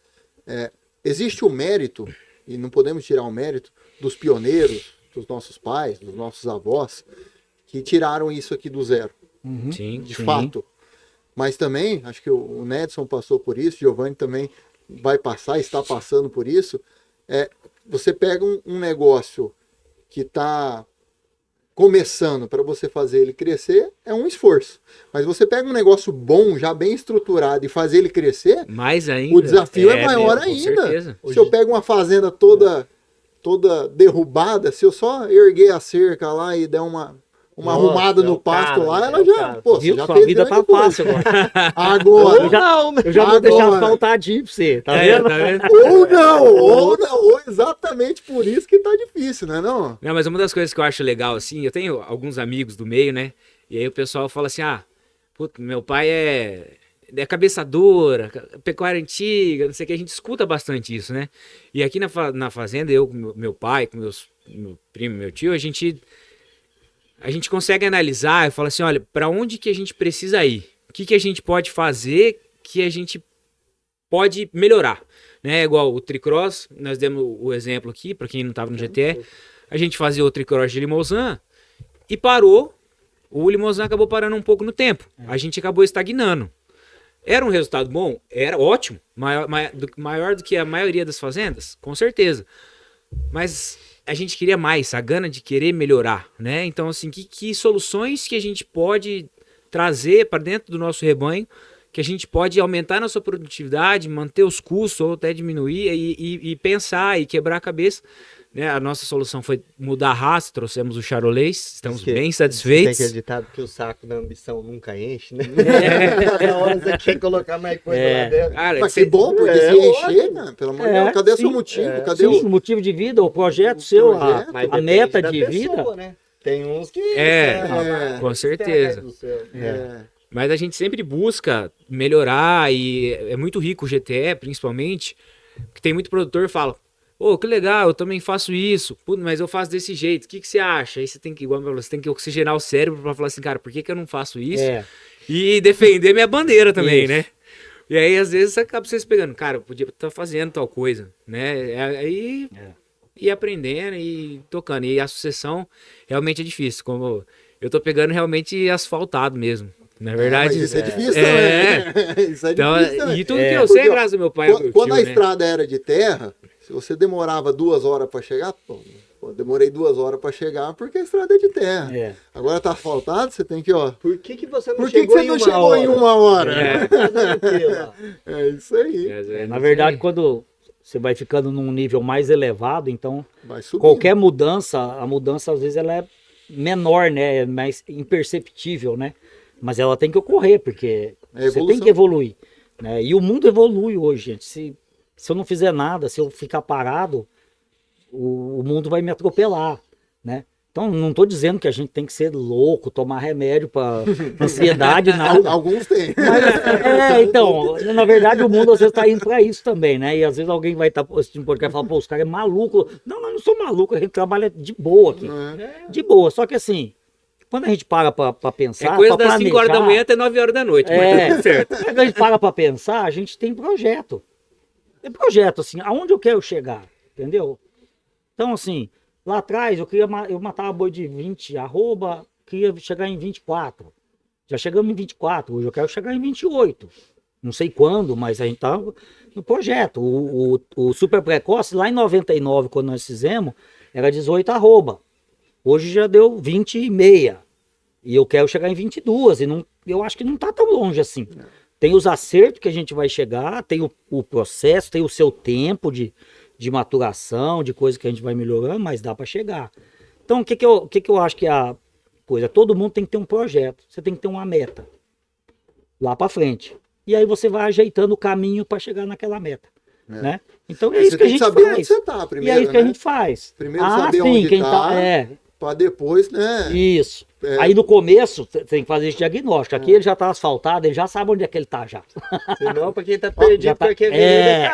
existe o mérito, e não podemos tirar o mérito, dos pioneiros, dos nossos pais, dos nossos avós, que tiraram isso aqui do zero.
Sim,
de fato. Mas também, acho que o Nedson passou por isso, o Giovanni também vai passar, está passando por isso. Você pega um negócio que está começando, para você fazer ele crescer, é um esforço. Mas você pega um negócio bom, já bem estruturado, e fazer ele crescer,
mais ainda,
o desafio é maior ainda.
Certeza.
Se eu pego uma fazenda toda derrubada, se eu só erguer a cerca lá e der uma arrumada no pasto lá, ela já... Pô,
viu?
Já
Sua
fez
vida tá fácil agora.
Agora.
Eu já vou deixar faltar a DIP pra você, tá vendo?
Tá vendo?
Ou não, exatamente por isso que tá difícil, né, não?
Não, mas uma das coisas que eu acho legal, assim, eu tenho alguns amigos do meio, né? E aí o pessoal fala assim, puta, meu pai cabeça dura, pecuária antiga, não sei o que, a gente escuta bastante isso, né? E aqui na fazenda, eu com meu pai, com meu primo, meu tio, a gente consegue analisar e falar assim, olha, para onde que a gente precisa ir? O que a gente pode fazer que a gente pode melhorar? Né? Igual o tricross, nós demos o exemplo aqui, para quem não estava no GTE, a gente fazia o tricross de Limousin e parou, o Limousin acabou parando um pouco no tempo, a gente acabou estagnando. Era um resultado bom? Era ótimo, maior do que a maioria das fazendas, com certeza. Mas a gente queria mais, a gana de querer melhorar, né? Então, assim, que soluções que a gente pode trazer para dentro do nosso rebanho, que a gente pode aumentar a nossa produtividade, manter os custos ou até diminuir e pensar e quebrar a cabeça. Né? A nossa solução foi mudar a raça, trouxemos o charolês, estamos bem satisfeitos.
Tem acreditado que o saco da ambição nunca enche, né? Cada hora você quer colocar mais coisa lá dentro.
Cara,
Mas que bom, porque se encher, né? Pelo amor de Deus, cadê seu motivo? Cadê
o motivo de vida, o projeto seu,
projeto?
a meta
da
de
pessoa,
vida?
né? Tem uns que...
com certeza. Mas a gente sempre busca melhorar e é muito rico o GTE, principalmente, que tem muito produtor que fala, ô, que legal, eu também faço isso, mas eu faço desse jeito, o que você acha? Aí você tem que, igual você tem que oxigenar o cérebro pra falar assim, cara, por que eu não faço isso? E defender minha bandeira também, né? E aí, às vezes, acaba vocês pegando, cara, eu podia estar fazendo tal coisa, né? Aí... E aprendendo e tocando. E a sucessão realmente é difícil. Como eu tô pegando realmente asfaltado mesmo. Na verdade.
Mas isso é difícil também. Isso é
então,
difícil também.
E tudo que eu sei é graças ao meu pai.
Quando a estrada era de terra, se você demorava 2 horas para chegar, demorei 2 horas para chegar porque a estrada é de terra. Agora tá asfaltado, você tem que, ó.
Por que você não
Por que você não chegou em 1 hora? É isso aí.
Na verdade, quando você vai ficando num nível mais elevado, então
qualquer
mudança, a mudança às vezes ela é menor, né? É mais imperceptível, né? Mas ela tem que ocorrer, porque você tem que evoluir, né? E o mundo evolui hoje, gente. Se eu não fizer nada, se eu ficar parado, o mundo vai me atropelar, né? Então, não estou dizendo que a gente tem que ser louco, tomar remédio para ansiedade, não.
Alguns têm.
Mas, então, na verdade, o mundo às vezes está indo para isso também, né? E às vezes alguém vai estar assistindo podcast e falar, pô, os caras é maluco. Não, mas não sou maluco, a gente trabalha de boa aqui. De boa, só que assim, quando a gente para para pensar,
é coisa das 5 horas da manhã até 9 horas da noite, mas tudo certo.
Quando a gente para pensar, a gente tem projeto. É projeto, assim, aonde eu quero chegar, entendeu? Então, assim, lá atrás eu matava boi de 20 arroba, queria chegar em 24. Já chegamos em 24, hoje eu quero chegar em 28. Não sei quando, mas a gente tá no projeto. O super precoce, lá em 99, quando nós fizemos, era 18 arroba. Hoje já deu 20,5. E eu quero chegar em 22. E não, eu acho que não tá tão longe assim. Tem os acertos que a gente vai chegar, tem o processo, tem o seu tempo de maturação, de coisa que a gente vai melhorando, mas dá para chegar. Então, o que eu acho que é a coisa? Todo mundo tem que ter um projeto, você tem que ter uma meta lá para frente. E aí você vai ajeitando o caminho para chegar naquela meta. Né? Então é isso que a gente faz. Você tem que saber onde você tá primeiro, e é isso que a gente faz.
Primeiro saber onde tá, para depois, né?
Isso. Aí no começo, você tem que fazer esse diagnóstico. Aqui ele já tá asfaltado, ele já sabe onde é que ele tá já.
Senão, para quem tá perdido, porque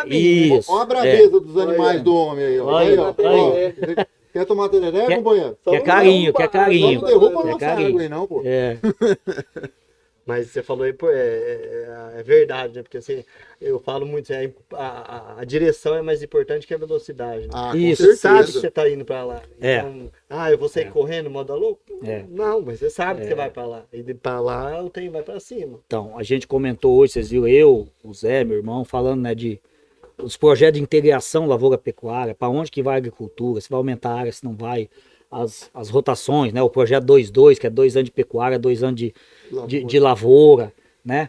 isso.
Olha a braveza dos animais do homem aí, ó. Quer tomar tereré, companheiro?
Quer carinho, quer carinho.
Não derruba a nossa água aí, não, pô.
Mas você falou aí, pô, é verdade, né? Porque assim, eu falo muito, a direção é mais importante que a velocidade. Né?
Isso,
você sabe que você tá indo pra lá.
Então,
eu vou sair correndo, moda louco? Não, mas você sabe que você vai pra lá. E pra lá o trem vai pra cima.
Então, a gente comentou hoje, vocês viram, eu, o Zé, meu irmão, falando, né, de os projetos de integração lavoura-pecuária, para onde que vai a agricultura, se vai aumentar a área, se não vai, as rotações, né, o projeto 2.2, que é 2 anos de pecuária, 2 anos de lavoura, né,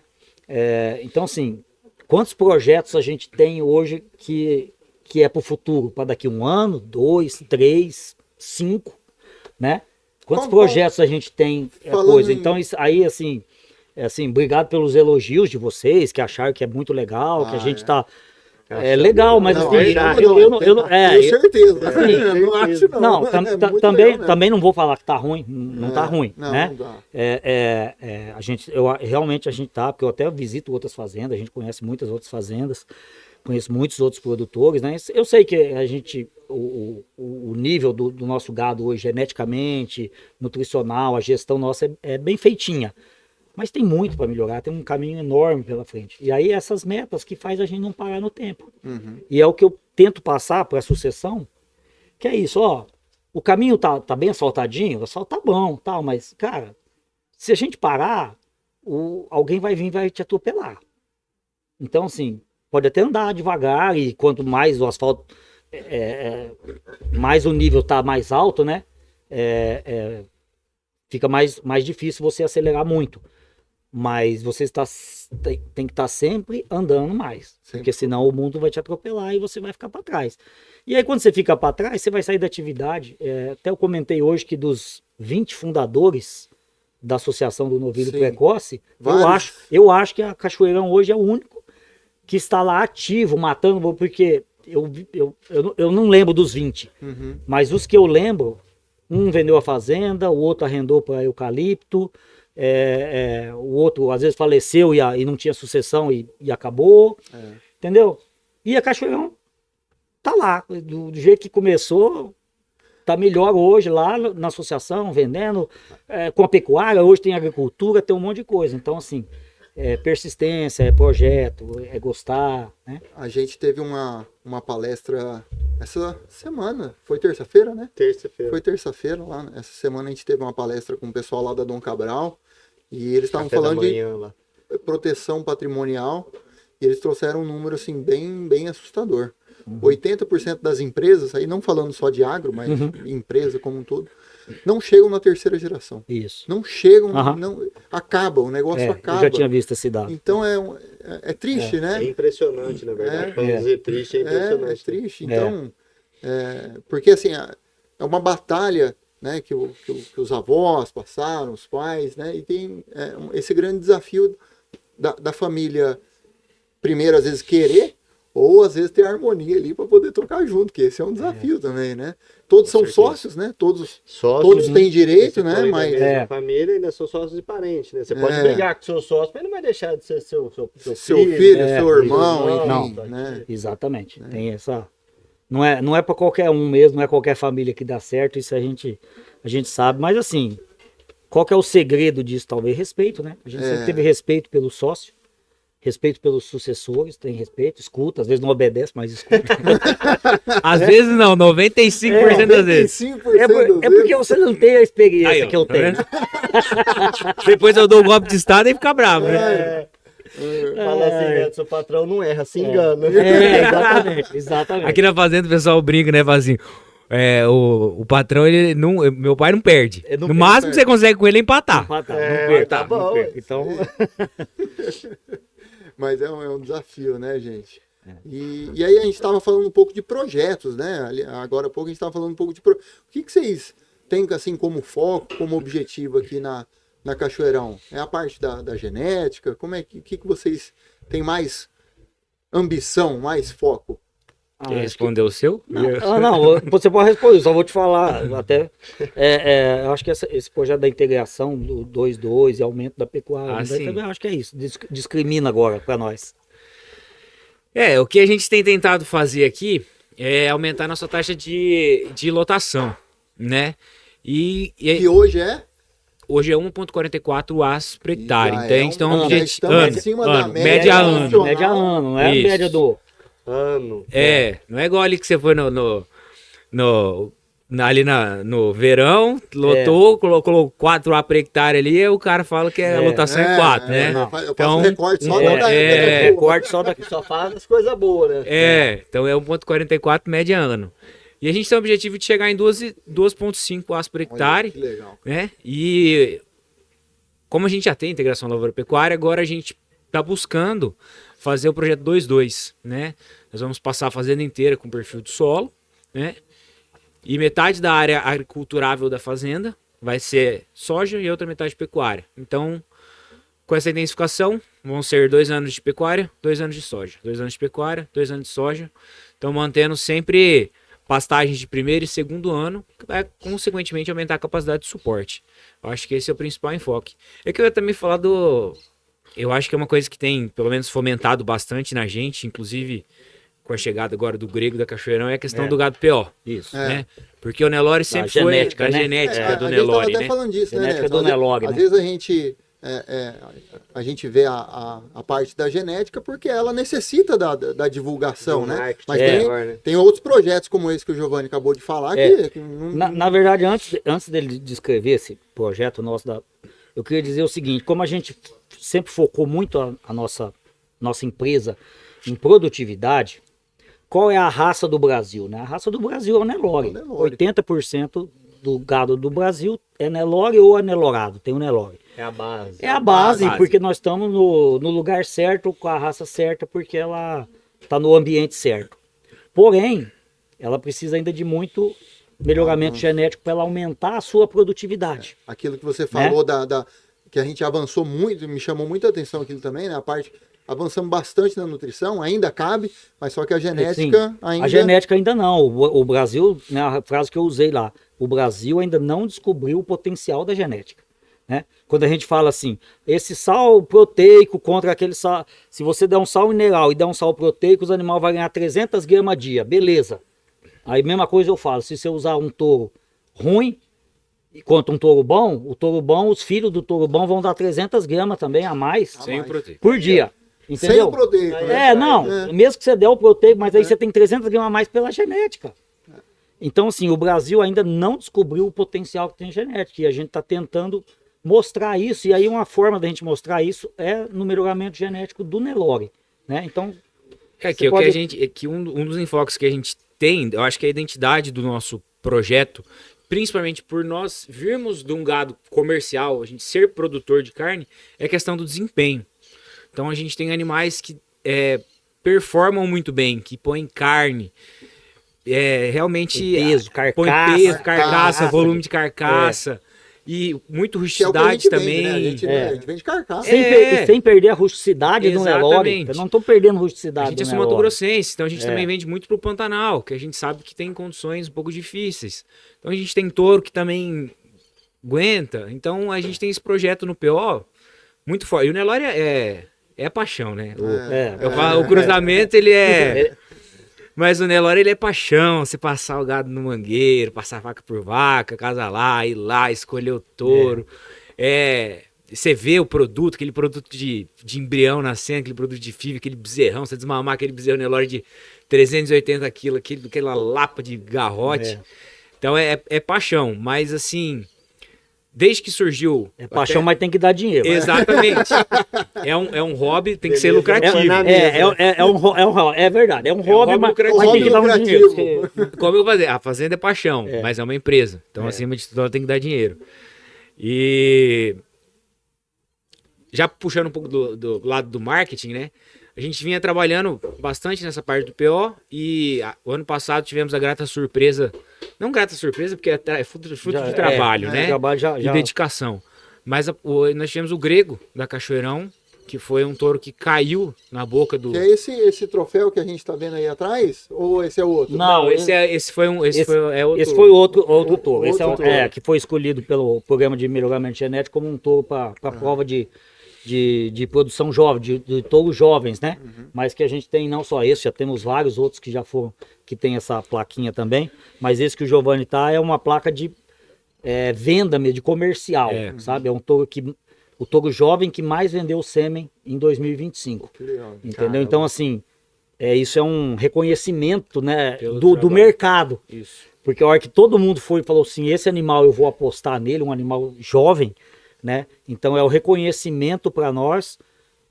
então assim, quantos projetos a gente tem hoje que é para o futuro, para daqui 1 ano, 2, 3, 5, né, quantos projetos a gente tem, coisa, então isso aí assim, obrigado pelos elogios de vocês, que acharam que é muito legal, que a gente está É legal, mas
Não,
assim,
verdade.
eu não.
Tenho certeza.
assim,
Não acho, não.
Não,
É muito
também,
legal, né?
também não vou falar que tá ruim, não tá ruim,
Não,
né?
não dá.
Realmente a gente tá, porque eu até visito outras fazendas, a gente conhece muitas outras fazendas, conheço muitos outros produtores, né? Eu sei que a gente, o nível do nosso gado hoje, geneticamente, nutricional, a gestão nossa é bem feitinha. Mas tem muito para melhorar, tem um caminho enorme pela frente. E aí essas metas que faz a gente não parar no tempo.
Uhum.
E é o que eu tento passar para a sucessão, que é isso, ó. O caminho tá bem asfaltadinho, o asfalto tá bom, tal, mas, cara, se a gente parar, alguém vai vir e vai te atropelar. Então, assim, pode até andar devagar e quanto mais o asfalto, mais o nível tá mais alto, né? Fica mais difícil você acelerar muito. Mas você tem que estar sempre andando mais.
Sempre.
Porque senão o mundo vai te atropelar e você vai ficar para trás. E aí quando você fica para trás, você vai sair da atividade. Até eu comentei hoje que dos 20 fundadores da Associação do Novilho
Sim.
Precoce,
Vários.
eu acho que a Cachoeirão hoje é o único que está lá ativo, matando, porque eu não lembro dos 20.
Uhum.
Mas os que eu lembro, um vendeu a fazenda, o outro arrendou para eucalipto, o outro às vezes faleceu e não tinha sucessão e acabou, entendeu? E a Cachoeirão tá lá, do jeito que começou, tá melhor hoje lá na associação, vendendo, com a pecuária, hoje tem agricultura, tem um monte de coisa. Então, assim, persistência, é projeto, é gostar, né?
A gente teve uma palestra essa semana, foi terça-feira, né?
Terça-feira.
Foi terça-feira lá. Essa semana a gente teve uma palestra com o pessoal lá da Dom Cabral e eles estavam
Café da
falando de
manhã lá.
proteção patrimonial e eles trouxeram um número assim bem assustador. 80% das empresas, aí não falando só de agro, mas empresa como um todo, não chegam na terceira geração.
Isso.
Não chegam,
Aham.
não acaba, o negócio acaba.
Eu já tinha visto esse dado.
Então é triste, né?
É impressionante, na verdade. Pra não dizer triste, é
É
impressionante.
triste. Então, porque assim, é uma batalha, né, que os avós passaram, os pais, né, e tem esse grande desafio da família, primeiro, às vezes, querer, ou às vezes ter harmonia ali para poder tocar junto, que esse é um desafio também, né? Todos são
certeza.
sócios, né? Todos
Sócios,
têm direito,
você
né?
foi da
Mas
mesma família ainda são sócios e parentes, né? Você pode brigar com seu sócio, mas ele não vai deixar de ser seu
seu filho,
né?
seu irmão,
Não.
enfim, né?
Exatamente. Tem essa. Não é para qualquer um mesmo, não é qualquer família que dá certo, isso a gente sabe. Mas assim, qual que é o segredo disso? Talvez respeito, né? A gente sempre teve respeito pelo sócio, respeito pelos sucessores, tem respeito, escuta, às vezes não obedece, mas escuta.
Às vezes não, 95% das vezes.
95%
É porque você não tem a experiência
Aí, ó,
que eu
tá
tenho.
vendo? Depois eu dou o golpe de estado e fica bravo, né?
Fala assim, né? Seu patrão não erra, se engana.
Exatamente.
Aqui na fazenda o pessoal brinca, né? Fala assim. O patrão, ele não. Meu pai não perde.
Ele não
No
perde.
máximo que você consegue com ele é empatar.
Não perca,
tá
não
bom.
perca. Então,
Mas é um desafio, né, gente? E aí a gente estava falando um pouco de projetos, né? Agora há pouco a gente estava falando um pouco de... O que vocês têm assim como foco, como objetivo aqui na Cachoeirão? É a parte da genética? Como é que vocês têm mais ambição, mais foco?
Quer responder o seu?
não, você pode responder, só vou te falar. Até, eu acho que esse projeto da integração do 2.2 e aumento da pecuária,
sim.
também acho que é isso. Discrimina agora para nós.
O que a gente tem tentado fazer aqui é aumentar nossa taxa de lotação, né? E
E hoje é?
hoje é 1,44 as por hectare.
Já
Então a gente tem um
já
objetivo.
estamos acima da média
média ano.
nacional.
Média ano, não é
Isso.
a média do...
Ano.
Não é igual ali que você foi ali no verão, lotou, colocou 4 A por hectare ali, e o cara fala que a lotação é 4, né?
Eu faço
Então,
um recorte só da
Corte só daqui.
Só faz as coisas boas, né?
então é 1,44 média ano. E a gente tem o objetivo de chegar em 2,5 as por hectare,
Que legal.
né? E como a gente já tem integração lavoura-pecuária, agora a gente está buscando fazer o projeto 2.2, né? Nós vamos passar a fazenda inteira com perfil de solo, né? E metade da área agriculturável da fazenda vai ser soja e outra metade pecuária. Então, com essa intensificação, vão ser 2 anos de pecuária, 2 anos de soja. 2 anos de pecuária, 2 anos de soja. Então mantendo sempre pastagens de primeiro e segundo ano, que vai consequentemente aumentar a capacidade de suporte. Eu acho que esse é o principal enfoque. Eu queria também falar eu acho que é uma coisa que tem, pelo menos, fomentado bastante na gente, inclusive com a chegada agora do grego da Cachoeirão, é a questão do gado PO.
Isso.
Né? Porque o Nelore sempre foi
genética,
a
né?
genética do
A gente
Nelore,
tava até
né?
falando disso,
Genética
né?
do Nelore,
Às
né?
vezes a gente vê a parte da genética porque ela necessita da divulgação,
Do
né?
marketing,
Mas
né?
tem outros projetos como esse que o Giovanni acabou de falar que não...
Na verdade, antes dele descrever esse projeto nosso, eu queria dizer o seguinte: como a gente sempre focou muito a nossa empresa em produtividade, qual é a raça do Brasil? Né? A raça do Brasil é o Nelore.
É o Nelore.
80% do gado do Brasil é Nelore ou anelorado, tem o Nelore.
É a base.
É a base,
base.
porque nós estamos no lugar certo, com a raça certa, porque ela está no ambiente certo. Porém, ela precisa ainda de muito melhoramento genético para ela aumentar a sua produtividade.
Aquilo que você falou que a gente avançou muito, me chamou muita atenção aquilo também, né? A parte avançamos bastante na nutrição, ainda cabe, mas só que a genética ainda...
A genética ainda não. O Brasil, né, a frase que eu usei lá, o Brasil ainda não descobriu o potencial da genética. Né? Quando a gente fala assim, esse sal proteico contra aquele sal, se você der um sal mineral e der um sal proteico, os animais vão ganhar 300 gramas a dia, beleza. Aí mesma coisa eu falo, se você usar um touro ruim contra um touro bom, os filhos do touro bom vão dar 300 gramas também a mais
Sem o proteico.
por dia.
Sem
Entendeu?
o proteico, né?
Mesmo que você der o proteico, mas aí você tem 300 gramas a mais pela genética. Então, assim, o Brasil ainda não descobriu o potencial que tem genética e a gente está tentando mostrar isso. E aí uma forma da gente mostrar isso é no melhoramento genético do Nelore, né? Então,
um dos enfoques que a gente tem, eu acho que é a identidade do nosso projeto, principalmente por nós virmos de um gado comercial, a gente ser produtor de carne, é a questão do desempenho. Então a gente tem animais que performam muito bem, que põem carne, realmente
põe
peso, carcaça, volume de carcaça e muito rusticidade também.
Vende, né? A gente vende carcaça.
Sem perder a rusticidade do Nelore. Eu não estou perdendo rusticidade.
A gente é sul-mato-grossense, então a gente também vende muito pro Pantanal, que a gente sabe que tem condições um pouco difíceis. Então a gente tem touro que também aguenta. Então a gente tem esse projeto no PO muito forte. E o Nelore é paixão, né? O cruzamento, ele é... Mas o Nelore, ele é paixão. Você passar o gado no mangueiro, passar vaca por vaca, acasalar, ir lá, escolher o touro. Você vê o produto, aquele produto de embrião nascendo, aquele produto de FIV, aquele bezerrão, você desmamar aquele bezerro Nelore de 380 quilos, aquela lapa de garrote. Então é paixão, mas assim... Desde que surgiu... É
paixão, mas tem que dar dinheiro.
Exatamente. É um hobby, tem que ser lucrativo.
É verdade. É um hobby, mas tem que dar um dinheiro.
Como eu vou fazer? A fazenda é paixão, mas é uma empresa. Então, acima de tudo, ela tem que dar dinheiro. E... Já puxando um pouco do lado do marketing, né? A gente vinha trabalhando bastante nessa parte do PO e o ano passado tivemos a grata surpresa, não grata surpresa porque é fruto de trabalho, né?
Trabalho
de dedicação. Mas nós tivemos o grego da Cachoeirão, que foi um touro que caiu na boca do...
Que é esse troféu que a gente está vendo aí atrás? Ou esse é outro?
Não,
esse foi outro.
Esse foi outro touro. Esse que foi escolhido pelo Programa de Melhoramento Genético como um touro para prova de produção jovem, de touros jovens, né? Mas que a gente tem não só esse, já temos vários outros que já foram, que tem essa plaquinha também, mas esse que o Giovanni tá é uma placa de venda mesmo, de comercial, sabe? É um touro o touro jovem que mais vendeu sêmen em 2025.
Que legal.
Entendeu?
Caramba.
Então, assim, isso é um reconhecimento, né, do
trabalho.
mercado.
Isso.
Porque a hora que todo mundo foi e falou assim, esse animal eu vou apostar nele, um animal jovem, né? Então é o reconhecimento para nós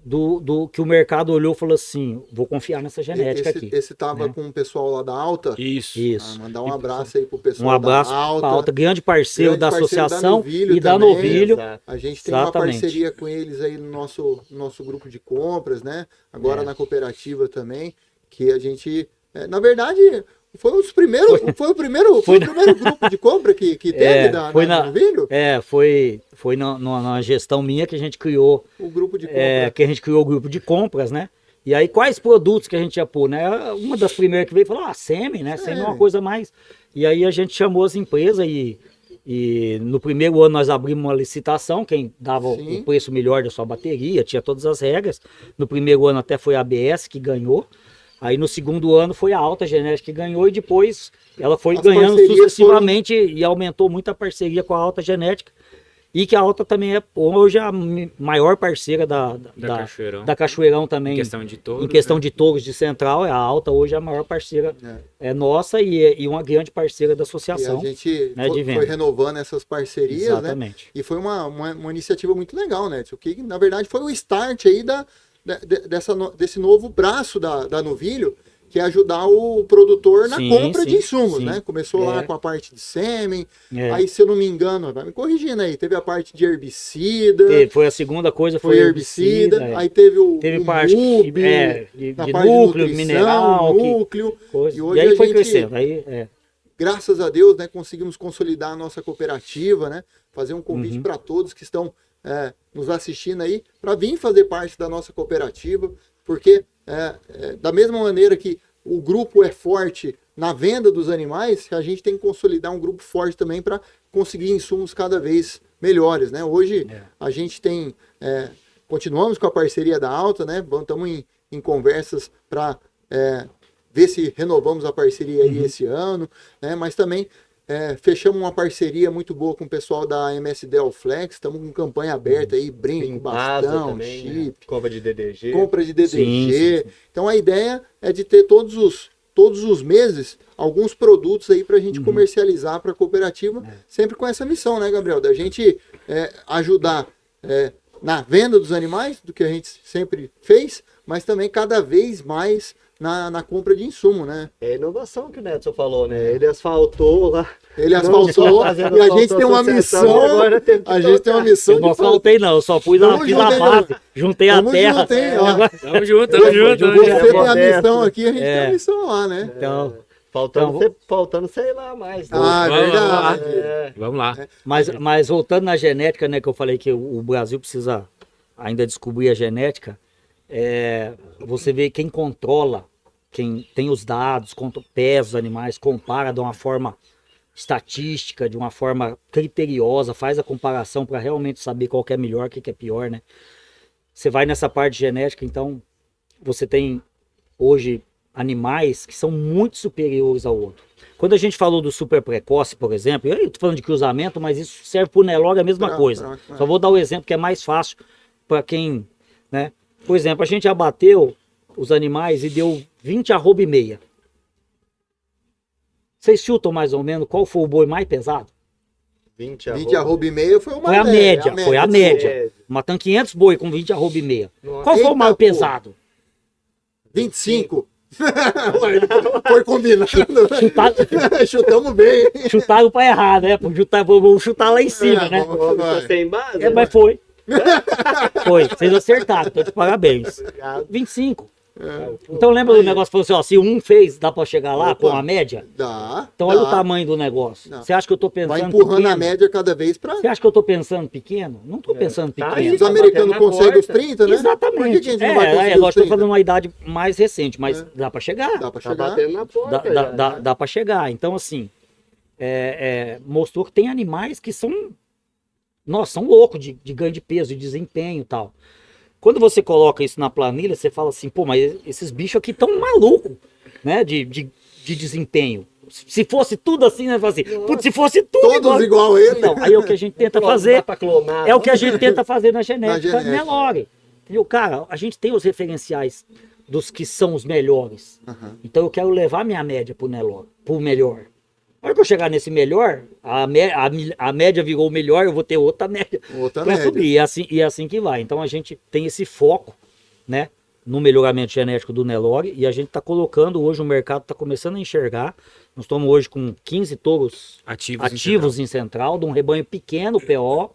do que o mercado olhou e falou assim, vou confiar nessa genética aqui.
Esse tava com o pessoal lá da Alta.
Isso.
Mandar um abraço aí pro pessoal
Um abraço
da Alta.
para Alta, grande parceiro da associação
Novilho
e da
também.
Novilho.
A gente tem
Exatamente.
uma parceria com eles aí no nosso grupo de compras, né? Agora na cooperativa também, que a gente... na verdade, Foi o primeiro grupo de compra que teve na Novilho?
Foi na gestão minha que a gente criou
O grupo de compra.
que a gente criou o grupo de compras, né? E aí, quais produtos que a gente ia pôr, né? Uma das primeiras que veio falou, sêmen, né? Sêmen é uma coisa mais... E aí a gente chamou as empresas e no primeiro ano nós abrimos uma licitação, quem dava o preço melhor da sua bateria, tinha todas as regras. No primeiro ano até foi a ABS que ganhou. Aí no segundo ano foi a Alta Genética que ganhou e depois ela foi ganhando sucessivamente e aumentou muito a parceria com a Alta Genética. E que a Alta também é hoje a maior parceira da Cachoeirão também.
Em questão de touros.
Em questão de touros de Central, a Alta hoje é a maior parceira nossa e uma grande parceira da associação.
E a gente
né,
foi renovando essas parcerias,
exatamente.
Né? E foi uma iniciativa muito legal, né? O que na verdade foi o start aí desse novo braço da Novilho, que é ajudar o produtor na compra de insumos, né? Começou lá com a parte de sêmen, aí se eu não me engano, vai me corrigindo aí, teve a parte de herbicida.
Foi a segunda coisa,
foi herbicida. Aí teve o
parte
MUB,
de núcleo, mineral,
núcleo.
E hoje aí foi crescendo.
Graças a Deus, né, conseguimos consolidar a nossa cooperativa, né? Fazer um convite para todos que estão nos assistindo aí, para vir fazer parte da nossa cooperativa, porque da mesma maneira que o grupo é forte na venda dos animais, a gente tem que consolidar um grupo forte também para conseguir insumos cada vez melhores, né? Hoje a gente tem, continuamos com a parceria da Alta, né? Estamos em conversas para ver se renovamos a parceria aí esse ano, né? Mas também fechamos uma parceria muito boa com o pessoal da MSD Flex, estamos com campanha aberta aí, brinco, bastão, também, chip,
né? Compra de DDG.
Sim. Então a ideia é de ter todos os meses alguns produtos aí para a gente comercializar para a cooperativa, sempre com essa missão, né, Gabriel? Da gente ajudar na venda dos animais, do que a gente sempre fez, mas também cada vez mais na compra de insumo, né?
É a inovação que o Nedson falou, né? Ele asfaltou lá.
E a gente tem uma missão. A gente tem uma missão.
Eu não asfaltei, não, eu só fiz a base, juntei a terra.
Tamo junto.
Você tem a missão aqui, a gente tem a missão lá, né?
Então,
faltando sei lá mais. Né?
Verdade.
Vamos lá.
Mas voltando na genética, né, que eu falei que o Brasil precisa ainda descobrir a genética, você vê quem controla, quem tem os dados, pesa os animais, compara de uma forma estatística, de uma forma criteriosa, faz a comparação para realmente saber qual que é melhor, o que é pior, né? Você vai nessa parte genética, então você tem hoje animais que são muito superiores ao outro. Quando a gente falou do super precoce, por exemplo, eu estou falando de cruzamento, mas isso serve para o Nelore a mesma coisa. Só vou dar o exemplo que é mais fácil para quem, né? Por exemplo, a gente abateu os animais e deu 20 arroba e meia. Vocês chutam mais ou menos qual foi o boi mais pesado?
20 arroba e meia foi
a média. Matando 500 boi com 20 arroba e meia. Qual foi o mais pesado?
25. Foi combinado. Chutamos bem.
Chutaram para errar, né? Vamos chutar lá em cima, né?
Sem base,
mas foi. Foi, vocês acertaram, tô de parabéns. 25. Então lembra do negócio que falou assim, ó, se um fez, dá pra chegar lá com a média?
Dá.
Então olha o tamanho do negócio. Você acha que eu tô pensando
vai empurrando
pequeno?
A média cada vez pra...
Você acha que eu tô pensando pequeno? Não tô pensando pequeno.
Os americanos conseguem os 30, né?
Exatamente.
Por que a gente não vai conseguir
lógico que eu tô falando uma idade mais recente, mas dá pra chegar.
Dá pra
Tá
chegar.
batendo na porta.
Dá pra chegar. Então assim, mostrou que tem animais que são loucos de ganho de peso, de desempenho e tal. Quando você coloca isso na planilha, você fala assim, pô, mas esses bichos aqui estão malucos, né, de desempenho. Se fosse tudo assim, né, assim, putz, se fosse tudo
todos igual a ele.
Então, aí é o que a gente tenta fazer,
clonar,
o que a gente tenta fazer na genética Nelore. Entendeu? Cara, a gente tem os referenciais dos que são os melhores. Então eu quero levar minha média pro Nelore, pro melhor. Na hora que eu chegar nesse melhor, a média virou melhor, eu vou ter outra média para subir. E é assim que vai. Então a gente tem esse foco, né, no melhoramento genético do Nelore e a gente está colocando hoje, o mercado está começando a enxergar. Nós estamos hoje com 15 touros ativos em Central, de um rebanho pequeno, PO.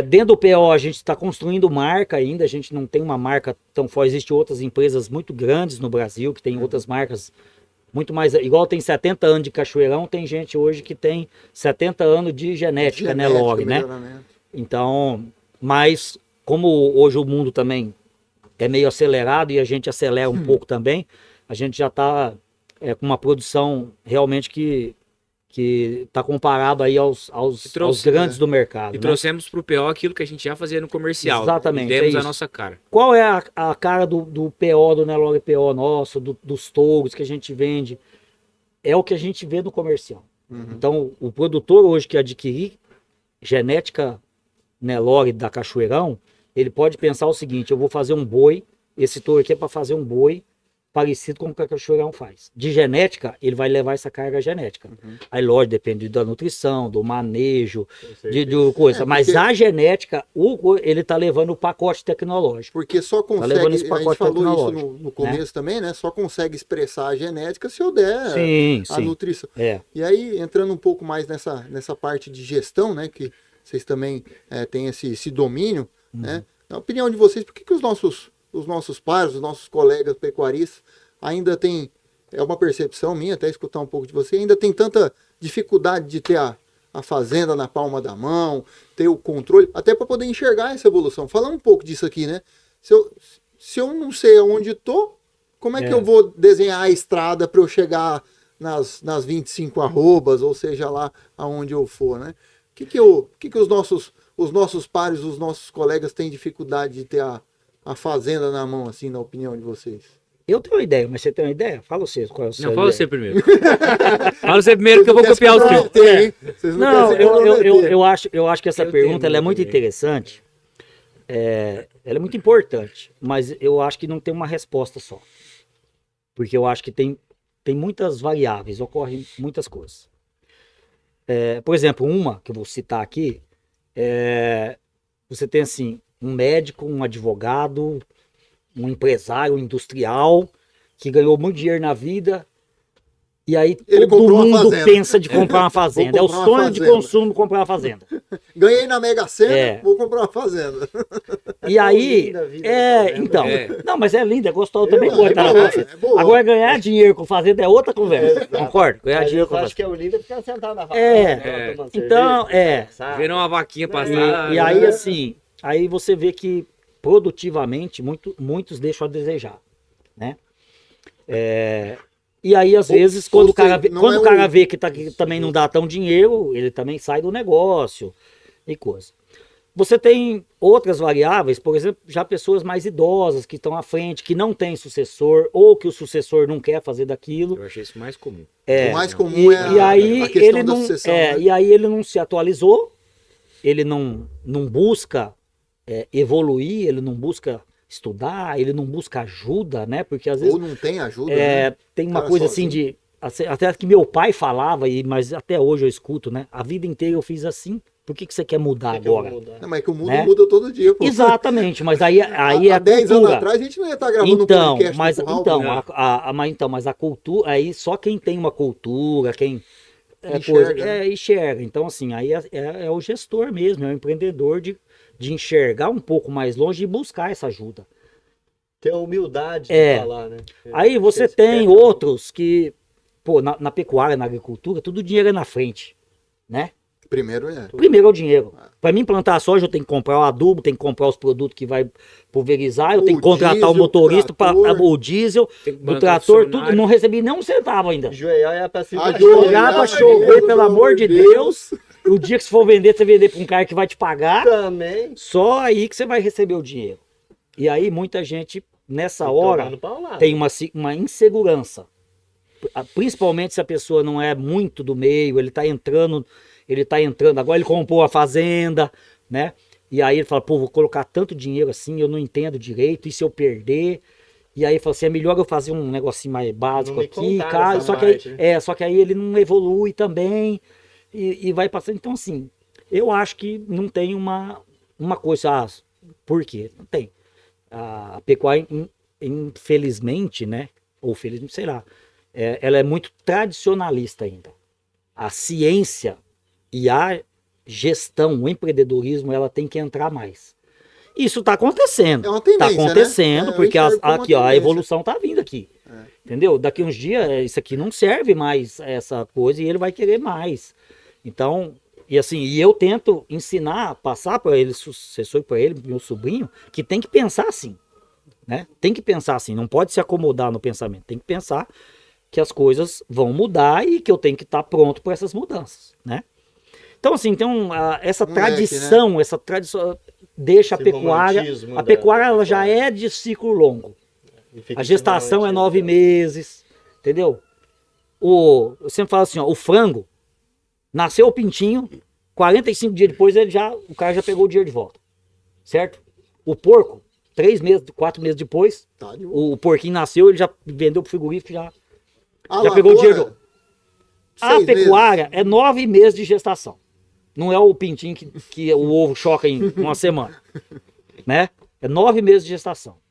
Dentro do PO a gente está construindo marca ainda, a gente não tem uma marca tão forte. Existem outras empresas muito grandes no Brasil que têm outras marcas muito mais, igual tem 70 anos de Cachoeirão, tem gente hoje que tem 70 anos de genética Nelore, né?
melhoramento.
Então, mas como hoje o mundo também é meio acelerado e a gente acelera um pouco também, a gente já está com uma produção realmente que está comparado aí aos grandes do mercado.
E
né?
trouxemos pro PO aquilo que a gente já fazia no comercial.
Exatamente,
E demos
é
a
isso.
nossa cara.
Qual é a cara do PO, do Nelore PO nosso, dos touros que a gente vende? É o que a gente vê no comercial. Então, o produtor hoje que adquirir genética Nelore da Cachoeirão, ele pode pensar o seguinte: eu vou fazer um boi, esse touro aqui é para fazer um boi parecido com o que a Cachoeirão faz. De genética, ele vai levar essa carga genética. Aí, lógico, depende da nutrição, do manejo, de coisa. Mas
porque-
a genética, ele tá levando o pacote tecnológico.
Porque só consegue,
levando esse
a gente
pacote
falou isso
tecnológico,
no começo também, né? Só consegue expressar a genética se eu der
Sim,
a
sim.
nutrição.
É.
E aí, entrando um pouco mais nessa parte de gestão, né? Que vocês também têm esse domínio, né? Na opinião de vocês, por que os nossos pares, os nossos colegas pecuaristas ainda tem, é uma percepção minha, até escutar um pouco de você, ainda tem tanta dificuldade de ter a fazenda na palma da mão, ter o controle, até para poder enxergar essa evolução. Falando um pouco disso aqui, né? Se eu não sei aonde estou, como é que eu vou desenhar a estrada para eu chegar nas 25 arrobas, ou seja lá aonde eu for, né? O que os nossos pares, os nossos colegas têm dificuldade de ter a fazenda na mão, assim, na opinião de vocês?
Eu tenho uma ideia, mas você tem uma ideia? Fala você. Qual é a sua
Não, fala
ideia?
você primeiro. Fala você primeiro que eu vou copiar o seu.
Vocês
Não,
querem se comprometer.
eu acho que essa
Eu
pergunta
tenho
ela é
uma
muito
também.
interessante. Ela é muito importante, mas eu acho que não tem uma resposta só. Porque eu acho que tem muitas variáveis, ocorrem muitas coisas. Por exemplo, uma que eu vou citar aqui, você tem assim, um médico, um advogado, um empresário, um industrial, que ganhou muito dinheiro na vida, e aí
Ele
todo
comprou uma
mundo
fazenda.
pensa de comprar uma fazenda. É o
comprar uma
sonho de
fazenda.
consumo comprar uma fazenda.
Ganhei na Mega Sena,
É.
vou comprar uma fazenda.
E aí,
linda a vida da fazenda.
então,
É.
não, mas é linda, é gostoso, eu também gosto de estar na
boa,
fazenda.
é boa.
Agora, ganhar dinheiro com fazenda é outra conversa, concordo? Ganhar
Mas
dinheiro
eu
com
acho
fazenda.
que é o lindo ficar sentado na
É.
tomando
Então,
cerveja, sabe?
Vendo uma vaquinha passar.
E aí, assim, aí você vê que produtivamente muitos deixam a desejar, né? E aí, às vezes, quando o cara,
não é
o cara vê que também não dá tão dinheiro, ele também sai do negócio e coisa. Você tem outras variáveis, por exemplo, já pessoas mais idosas que estão à frente, que não tem sucessor, ou que o sucessor não quer fazer daquilo.
Eu achei isso mais comum.
O mais comum
E aí
a questão
ele
da
não,
sucessão. Né?
e aí ele não se atualizou, ele não busca evoluir, ele não busca estudar, ele não busca ajuda, né? Porque às vezes
Ou não tem ajuda, né?
tem uma
Cara
coisa
sozinho.
assim de até que meu pai falava, mas até hoje eu escuto, né? A vida inteira eu fiz assim, por que você quer mudar agora?
Não, mas é que o mundo
né?
muda todo dia, pô.
Exatamente, mas aí é
Há
a
10 anos
cultura.
atrás a gente não ia estar gravando
Então,
um podcast
mas
do Curral,
então,
né?
mas a cultura, aí só quem tem uma cultura, quem
Enxerga, né?
enxerga. Então, assim, aí é o gestor mesmo, é o empreendedor de enxergar um pouco mais longe e buscar essa ajuda.
Ter a humildade de
É.
falar, né?
Aí você tem outros que, pô, na pecuária, na agricultura, tudo dinheiro é na frente, né?
Primeiro é.
Primeiro é o dinheiro. Para mim plantar soja, eu tenho que comprar o adubo, tenho que comprar os produtos que vai pulverizar, eu tenho que contratar
diesel,
o motorista para
trator.
o diesel,
Tem que
do
bancar
trator, tudo.
funcionário.
Não recebi nem um centavo ainda.
Joelhar é pra cima.
Ajoelhar,
Jogar pra chover, pelo amor de Deus. O dia que você for vender, você vender para um cara que vai te pagar,
Também.
só aí que você vai receber o dinheiro. E aí muita gente, nessa hora,
Tomando paulada.
tem uma insegurança. Principalmente se a pessoa não é muito do meio, ele tá entrando, agora ele comprou a fazenda, né? E aí ele fala, pô, vou colocar tanto dinheiro assim, eu não entendo direito, e se eu perder? E aí ele fala assim, é melhor eu fazer um negocinho mais básico
Não me
aqui,
contaram
cara.
essa
Só que, aí,
parte,
só que aí ele não evolui também e vai passando. Então, assim, eu acho que não tem uma coisa, por quê? Não tem. A pecuária, infelizmente, né? Ou felizmente, sei lá, ela é muito tradicionalista ainda. A ciência e a gestão, o empreendedorismo, ela tem que entrar mais. Isso está acontecendo.
É uma tendência,
Está acontecendo,
né? Eu
porque
enxergo como uma
aqui, ó, a
tendência.
evolução está vindo aqui. Entendeu? Daqui uns dias, isso aqui não serve mais essa coisa e ele vai querer mais. Então, e assim, e eu tento ensinar, passar para ele, sucessor para ele, meu sobrinho, que tem que pensar assim, né? Tem que pensar assim, não pode se acomodar no pensamento, tem que pensar que as coisas vão mudar e que eu tenho que estar pronto para essas mudanças, né? Então, assim, essa tradição, essa tradição deixa
Esse
a pecuária ela já é de ciclo longo. A gestação é 9 meses, entendeu? Eu sempre falo assim, ó, o frango, nasceu o pintinho, 45 dias depois o cara já pegou o dinheiro de volta, certo? O porco, 3 meses, 4 meses depois, o porquinho nasceu, ele já vendeu pro frigorífico, já pegou o dinheiro de volta. A pecuária é 9 meses de gestação. Não é o pintinho que o ovo choca em uma semana, né? É 9 meses de gestação.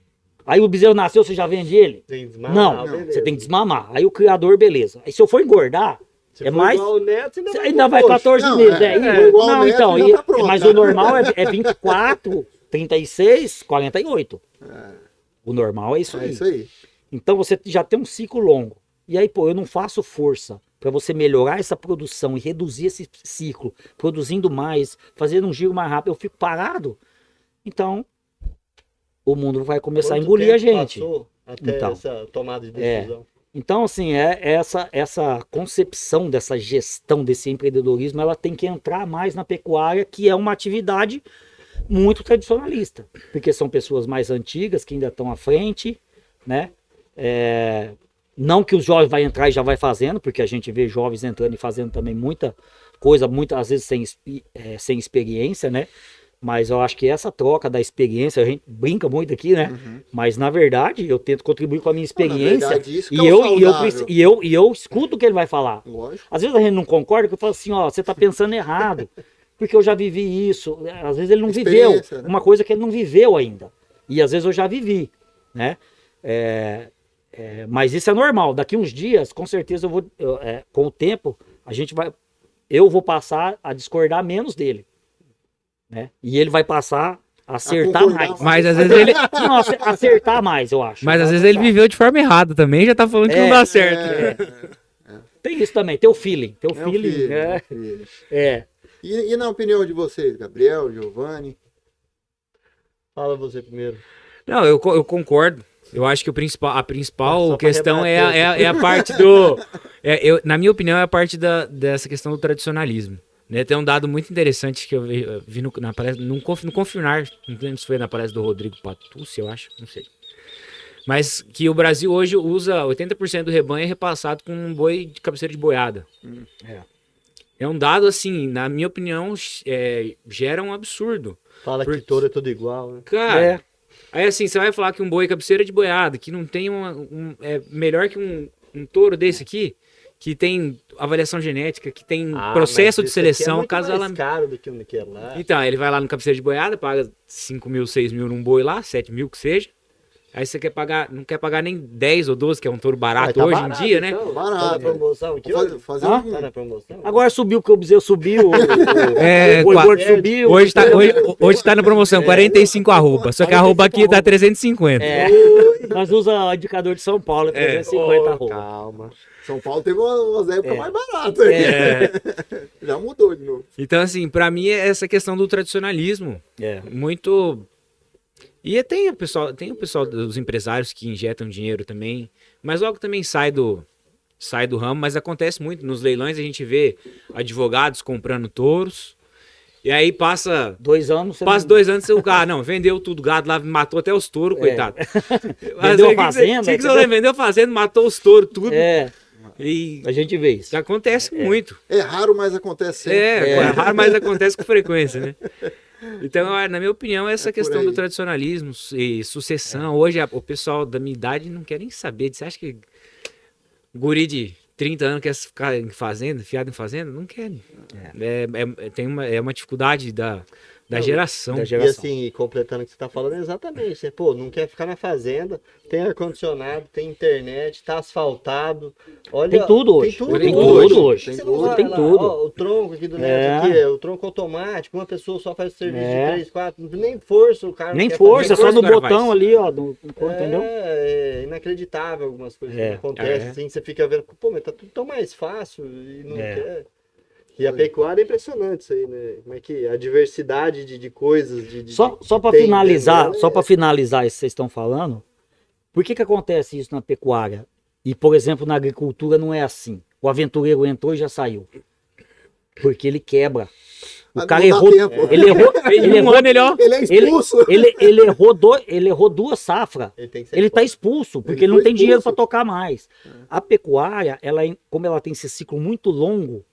Aí o bezerro nasceu, você já vende ele?
Tem que desmamar,
Não,
beleza.
você tem que desmamar. Aí o criador, beleza. Aí se eu for engordar,
Se for
mais...
igual o Neto,
ainda vai 14 meses.
igual o Neto,
então,
já tá pronto,
mas
né?
o normal é 24, 36, 48. O normal é isso
É
aí.
isso aí.
Então você já tem um ciclo longo. E aí, pô, eu não faço força para você melhorar essa produção e reduzir esse ciclo, produzindo mais, fazendo um giro mais rápido, eu fico parado. Então, o mundo vai começar a engolir a gente.
Até
Então,
essa tomada de decisão.
Então, assim, essa concepção dessa gestão, desse empreendedorismo, ela tem que entrar mais na pecuária, que é uma atividade muito tradicionalista, porque são pessoas mais antigas que ainda estão à frente, né? Não que os jovens vai entrar e já vai fazendo, porque a gente vê jovens entrando e fazendo também muita coisa, muitas vezes sem experiência, né? Mas eu acho que essa troca da experiência, a gente brinca muito aqui, né? Mas na verdade eu tento contribuir com a minha experiência.
verdade, isso que
e,
é o
eu,
saudável.
e eu escuto o que ele vai falar.
Lógico.
Às vezes a gente não concorda, que eu falo assim, ó, você tá pensando errado, porque eu já vivi isso. Às vezes ele não viveu
Experiência, né?
uma coisa que ele não viveu ainda. E às vezes eu já vivi, né? Mas isso é normal. Daqui uns dias, com certeza, com o tempo, eu vou passar a discordar menos dele, né? E ele vai passar a acertar
concordar
mais.
Mas às vezes ele,
Não, acertar mais, eu acho.
mas às
Vai
vezes ele
acertar.
viveu de forma errada também, já tá falando que não dá certo.
Tem isso também, teu feeling. Teu
É um
feeling.
filho, é um filho.
É.
E na opinião de vocês, Gabriel, Giovanni?
Fala você primeiro.
Não, eu concordo. Eu acho que a
Só
principal
pra
questão
rebater.
é a parte do. Na minha opinião, é a parte dessa questão do tradicionalismo. Né? Tem um dado muito interessante que eu vi na palestra, no Confinar, não lembro se foi na palestra do Rodrigo Patucci, eu acho, não sei. Mas que o Brasil hoje usa 80% do rebanho é repassado com um boi de cabeceira de boiada. É um dado, assim, na minha opinião, gera um absurdo.
Fala que touro é tudo igual, né?
Cara, aí assim, você vai falar que um boi cabeceira de boiada, que não tem é melhor que um touro desse aqui, que tem avaliação genética, que tem processo de seleção,
é mais caro do que um que é lá.
Então, ele vai lá no cabeceira de boiada, paga 5 mil, 6 mil num boi lá, 7 mil que seja. Aí você não quer pagar nem 10 ou 12, que é um touro barato
Tá
hoje
barato,
em dia, né?
então.
Barato.
Tá na promoção aqui hoje?
Fazer
Hã?
um...
Tá na promoção?
Agora subiu, porque o bezerro subiu, o
É,
boi
qua-
gordo subiu.
Hoje tá na promoção, 45 arroba. Só que a arroba aqui tá 350.
Nós usa indicador de São Paulo, é 350 arroba.
Calma.
São Paulo teve umas épocas mais baratas. Já mudou de novo.
Então, assim, pra mim é essa questão do tradicionalismo. Muito. E tem o pessoal dos empresários que injetam dinheiro também, mas logo também sai do ramo, mas acontece muito. Nos leilões a gente vê advogados comprando touros, e aí passa
2 anos. Você
Passa 2 anos, o cara, não, vendeu tudo, gado lá, matou até os touros, coitado.
Vendeu a fazenda,
Vendeu a fazenda, matou os touros, tudo. E
a gente vê isso.
acontece muito.
É raro, mas acontece sempre.
É raro, mas acontece com frequência, né? Então, na minha opinião, essa
por
questão
aí.
do tradicionalismo e sucessão, hoje o pessoal da minha idade não quer nem saber. Você acha que guri de 30 anos quer ficar em fazenda, fiado em fazenda? Não quer. É uma dificuldade da geração.
Da
E
geração.
assim, completando o que você tá falando, exatamente, né? Pô, não quer ficar na fazenda, tem ar-condicionado, tem internet, tá asfaltado. Olha,
Tem tudo hoje.
Tem tudo
Tem
hoje.
tudo hoje.
Tem
Você
tudo.
não vai
Tem
lá,
tudo.
ó, o tronco aqui do Neto,
É.
aqui, é o tronco automático, uma pessoa só faz o serviço
É.
de 3, 4, nem força o cara
Nem
quer
força, é
fazer.
só no
o cara
botão
faz.
ali, ó. Entendeu?
É inacreditável algumas coisas
É.
que acontecem,
É.
assim, você fica vendo, pô, mas tá tudo tão mais fácil e não
É.
quer. E a pecuária é impressionante isso aí, né? Como é que a diversidade de coisas,
Só para
tem
finalizar,
dentro
só
dela
para finalizar isso que vocês estão falando, por que acontece isso na pecuária? E, por exemplo, na agricultura não é assim. O aventureiro entrou e já saiu. Porque ele quebra. O
Não
cara
dá
errou.
tempo.
Ele errou.
Ele
Ele errou.
ano, ele, ó.
Ele é expulso.
Ele errou duas safras.
Ele tem que ser
Ele está
fora.
expulso, porque
Ele
ele não
foi
tem dinheiro
expulso.
para tocar mais. A pecuária, como ela tem esse ciclo muito longo,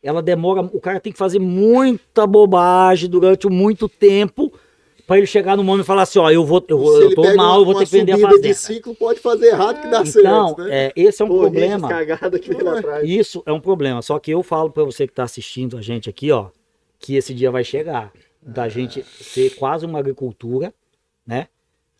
ela demora. O cara tem que fazer muita bobagem durante muito tempo para ele chegar no momento e falar assim: ó, eu
Se ele
tô
pega
mal, eu vou
uma
ter que vender a
subida
fazenda.
de ciclo, pode fazer errado que dá
Então,
certo, né?
esse é um
Pô,
problema.
cagada que vem lá atrás.
Isso é um problema. Só que eu falo para você que está assistindo a gente aqui, ó, que esse dia vai chegar. Da gente ser quase uma agricultura, né?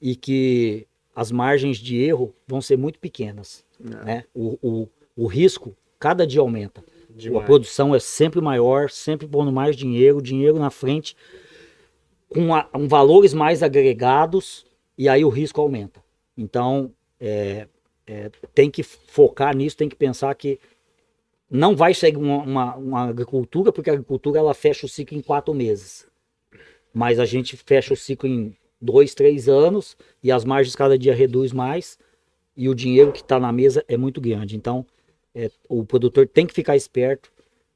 E que as margens de erro vão ser muito pequenas, né? O risco cada dia aumenta. A
Demais.
produção é sempre maior, sempre pondo mais dinheiro na frente, com valores mais agregados, e aí o risco aumenta. Então, tem que focar nisso, tem que pensar que não vai ser uma agricultura, porque a agricultura ela fecha o ciclo em 4 meses. Mas a gente fecha o ciclo em 2, 3 anos, e as margens cada dia reduz mais, e o dinheiro que está na mesa é muito grande. Então, o produtor tem que ficar esperto,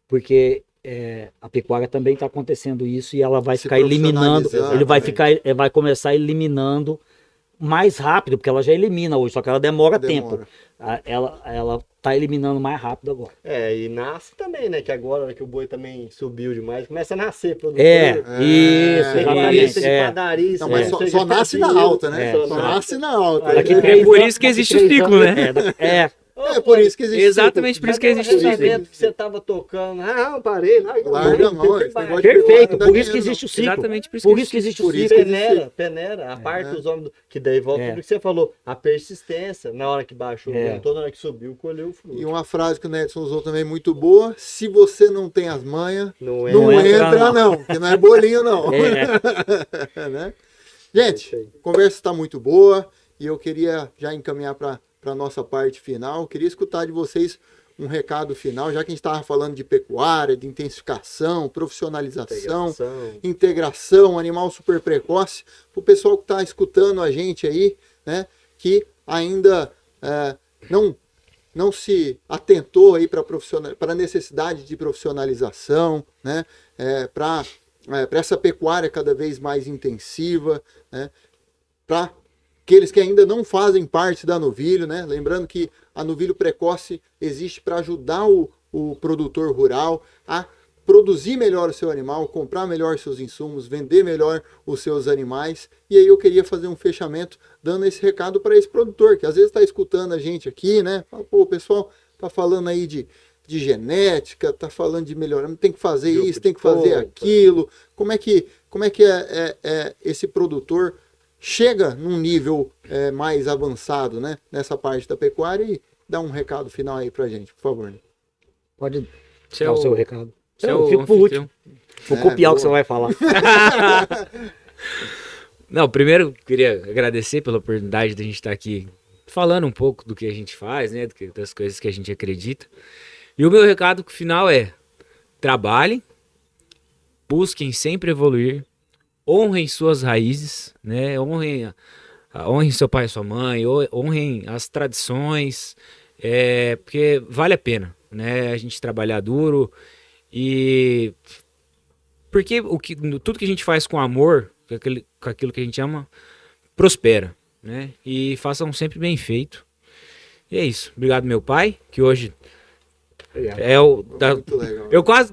porque a pecuária também está acontecendo isso, e ela vai
Se
ficar eliminando,
profissionalizando,
ele vai
né?
vai começar eliminando mais rápido, porque ela já elimina hoje, só que ela demora tempo. Ela tá eliminando mais rápido agora.
E nasce também, né? Que agora, hora que o boi também subiu demais, começa a nascer produtor.
Isso,
Pecuarista de
exatamente.
padaria,
Não, mas
isso
só,
aí
só
já
nasce
tá
na alta, né?
É,
Só nasce na alta.
Daqui
É,
três
por
anos-
isso que existe
daqui
o
3
ciclo,
anos-
né?
por isso que existe.
Exatamente por isso que existe o
Aquele
ciclo.
evento que você tava tocando, parei,
Larga a mão, esse negócio de
Perfeito,
não dá
por isso que
dinheiro,
existe o ciclo.
Exatamente por isso
Por
que
isso que existe o
Por isso
ciclo.
que
Peneira, a parte dos homens, que daí volta tudo que você falou, a persistência, na hora que baixou, na hora que subiu, colheu o fruto.
E uma frase que o Nedson usou também muito boa: se você não tem as manhas,
Não
não
entra,
entra,
não.
não, porque não é bolinho, não. Né? Gente, a conversa está muito boa e eu queria já encaminhar para a nossa parte final. Eu queria escutar de vocês um recado final, já que a gente estava falando de pecuária, de intensificação, profissionalização, integração, animal super precoce, para o pessoal que está escutando a gente aí, né, que ainda não se atentou aí para a necessidade de profissionalização, né, para essa pecuária cada vez mais intensiva, né, para aqueles que ainda não fazem parte da novilho, né, lembrando que a novilho precoce existe para ajudar o produtor rural a produzir melhor o seu animal, comprar melhor seus insumos, vender melhor os seus animais. E aí eu queria fazer um fechamento dando esse recado para esse produtor, que às vezes está escutando a gente aqui, né? Fala, pô, o pessoal tá falando aí de genética, tá falando de melhoramento, tem que fazer isso, tem que fazer aquilo. Como é que esse produtor chega num nível mais avançado, né? Nessa parte da pecuária, e dá um recado final aí pra gente, por favor. Né?
Pode
Você é
dar o seu
o-
recado.
você é
Eu
o
fico por último.
anfitrião.
Vou copiar o que você
boa.
vai falar.
Não, primeiro queria agradecer pela oportunidade de a gente estar aqui falando um pouco do que a gente faz, né, das coisas que a gente acredita. E o meu recado final é: trabalhem, busquem sempre evoluir, honrem suas raízes, né, honrem seu pai e sua mãe, honrem as tradições, porque vale a pena, né, a gente trabalhar duro. E porque tudo que a gente faz com amor, com aquilo que a gente ama, prospera, né? E façam sempre bem feito. E é isso. Obrigado, meu pai, que hoje
Muito legal.
eu quase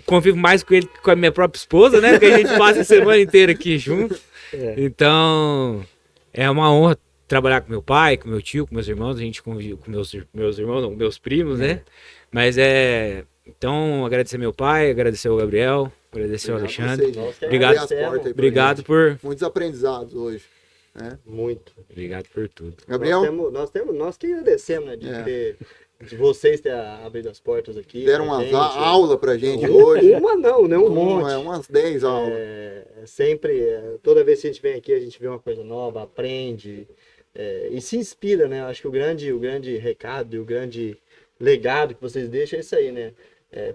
convivo mais com ele que com a minha própria esposa, né? Porque a gente passa a semana inteira aqui junto. Então, é uma honra trabalhar com meu pai, com meu tio, com meus irmãos. A gente convive com meus irmãos, não, meus primos, né? Mas então, agradecer meu pai, agradecer o Gabriel, Agradecer ao
Obrigado a
Alexandre.
vocês, gente.
Obrigado.
Abrir as portas aí pra
Obrigado
gente.
por.
Muitos aprendizados hoje. Né?
Muito.
Obrigado por tudo.
Gabriel,
Nós que agradecemos, né? De vocês ter abrido as portas aqui.
deram
pra
umas
gente.
aula pra gente hoje.
Uma não, né? Um monte.
Umas 10 aulas.
Toda vez que a gente vem aqui, a gente vê uma coisa nova, aprende e se inspira, né? Acho que o grande recado e o grande legado que vocês deixam é isso aí, né?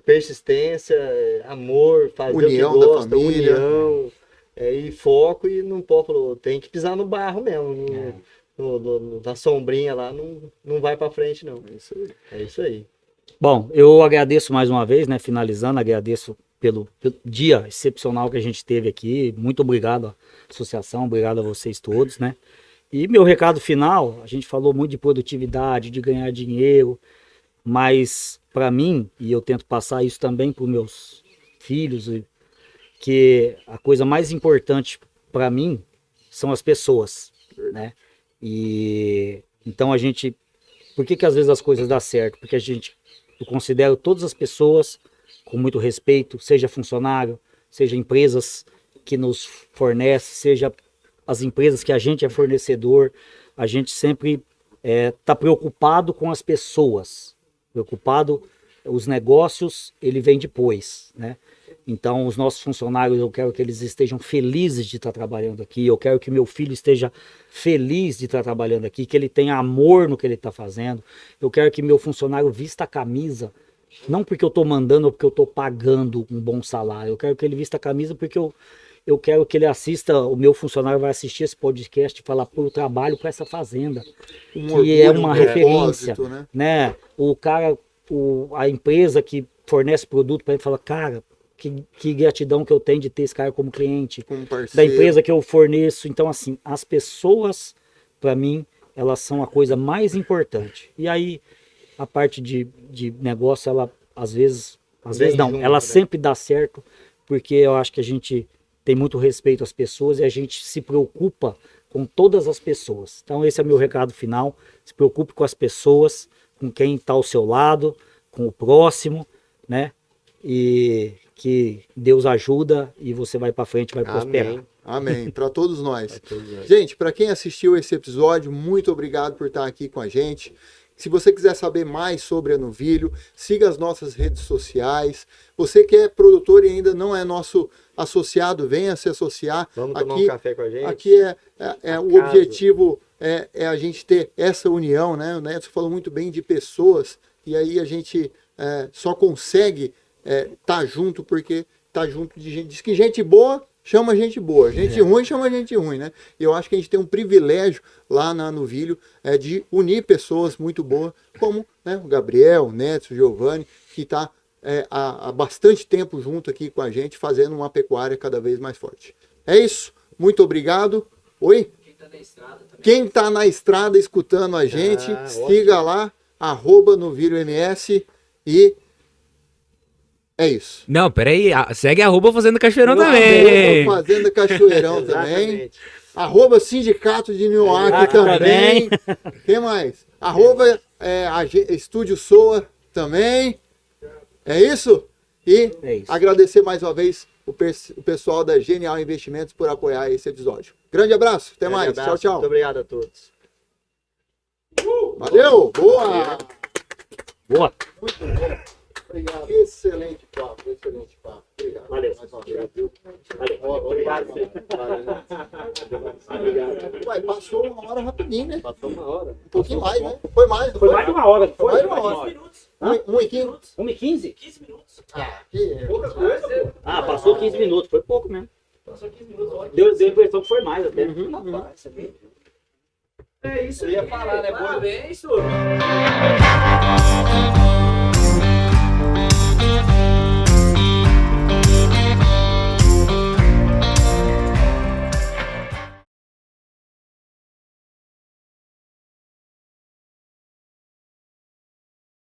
Persistência, amor, fazer
União
o que
da
gosta,
família.
união, e foco, e não pode, tem que pisar no barro mesmo, na sombrinha lá, não vai pra frente, não.
É isso aí.
É isso aí.
Bom, eu agradeço mais uma vez, né? Finalizando, agradeço pelo dia excepcional que a gente teve aqui. Muito obrigado à associação, obrigado a vocês todos, né? E meu recado final, a gente falou muito de produtividade, de ganhar dinheiro, mas para mim, e eu tento passar isso também para os meus filhos, que a coisa mais importante para mim são as pessoas, né? E então por que às vezes as coisas dão certo? Porque eu considero todas as pessoas com muito respeito, seja funcionário, seja empresas que nos fornecem, seja as empresas que a gente é fornecedor, a gente sempre está preocupado com as pessoas, os negócios, ele vem depois, né? Então, os nossos funcionários, eu quero que eles estejam felizes de estar trabalhando aqui, eu quero que meu filho esteja feliz de estar trabalhando aqui, que ele tenha amor no que ele está fazendo, eu quero que meu funcionário vista a camisa, não porque eu estou mandando ou porque eu estou pagando um bom salário, eu quero que ele vista a camisa porque eu quero que ele assista, o meu funcionário vai assistir esse podcast e falar, pô, eu trabalho para essa fazenda, que é uma referência, né? O cara, a empresa que fornece produto para ele fala, cara, que gratidão que eu tenho de ter esse cara como cliente,
Como parceiro.
da empresa que eu forneço. Então, assim, as pessoas, para mim, elas são a coisa mais importante. E aí, a parte de negócio, ela às vezes não,
junto,
ela
né?
sempre dá certo, porque eu acho que a gente tem muito respeito às pessoas e a gente se preocupa com todas as pessoas. Então, esse é o meu recado final. Se preocupe com as pessoas, com quem está ao seu lado, com o próximo, né? E que Deus ajuda e você vai para frente, vai prosperar.
Amém. Para todos nós. Gente, para quem assistiu esse episódio, muito obrigado por estar aqui com a gente. Se você quiser saber mais sobre a Nuvilio, siga as nossas redes sociais. Você que é produtor e ainda não é nosso associado, venha se associar.
Vamos
aqui,
tomar um café com a gente?
Aqui o objetivo é a gente ter essa união, né? O Neto falou muito bem de pessoas e aí a gente só consegue tá junto porque tá junto de gente. Diz que gente boa chama gente boa, gente ruim chama gente ruim, né? E eu acho que a gente tem um privilégio lá na Nuvilio de unir pessoas muito boas, como, né, o Gabriel, o Neto, o Giovanni, que está há bastante tempo junto aqui com a gente, fazendo uma pecuária cada vez mais forte. É isso, muito obrigado. Oi? Quem está na estrada escutando a gente, siga lá, @NuvilioMS e é isso.
Não, peraí. Segue @Fazenda Cachoeirão também.
Fazenda Cachoeirão também. @Sindicato de Nioaque também. Quem mais? Estúdio Soa também. É isso? E agradecer mais uma vez o pessoal da Genial Investimentos por apoiar esse episódio. Grande abraço. Até mais. Tchau, tchau.
Muito obrigado a todos.
Valeu. Boa.
Boa.
Muito bom. Obrigado. Excelente papo. Obrigado.
Valeu.
Mais uma vez, viu?
Valeu. Obrigado.
Ué, passou uma hora rapidinho, né?
Passou uma hora.
Um pouquinho mais, né? Foi mais.
Foi mais de uma hora.
Foi mais de uma hora. 1h15.
1h15?
15 minutos.
Ah, que
Pouca coisa.
Ah, passou 15 minutos. Foi pouco mesmo.
Passou 15 minutos. Olha.
Deu a impressão que foi mais até.
Rapaz, você viu? É isso
Eu ia
aí.
falar, né?
Parabéns, senhor.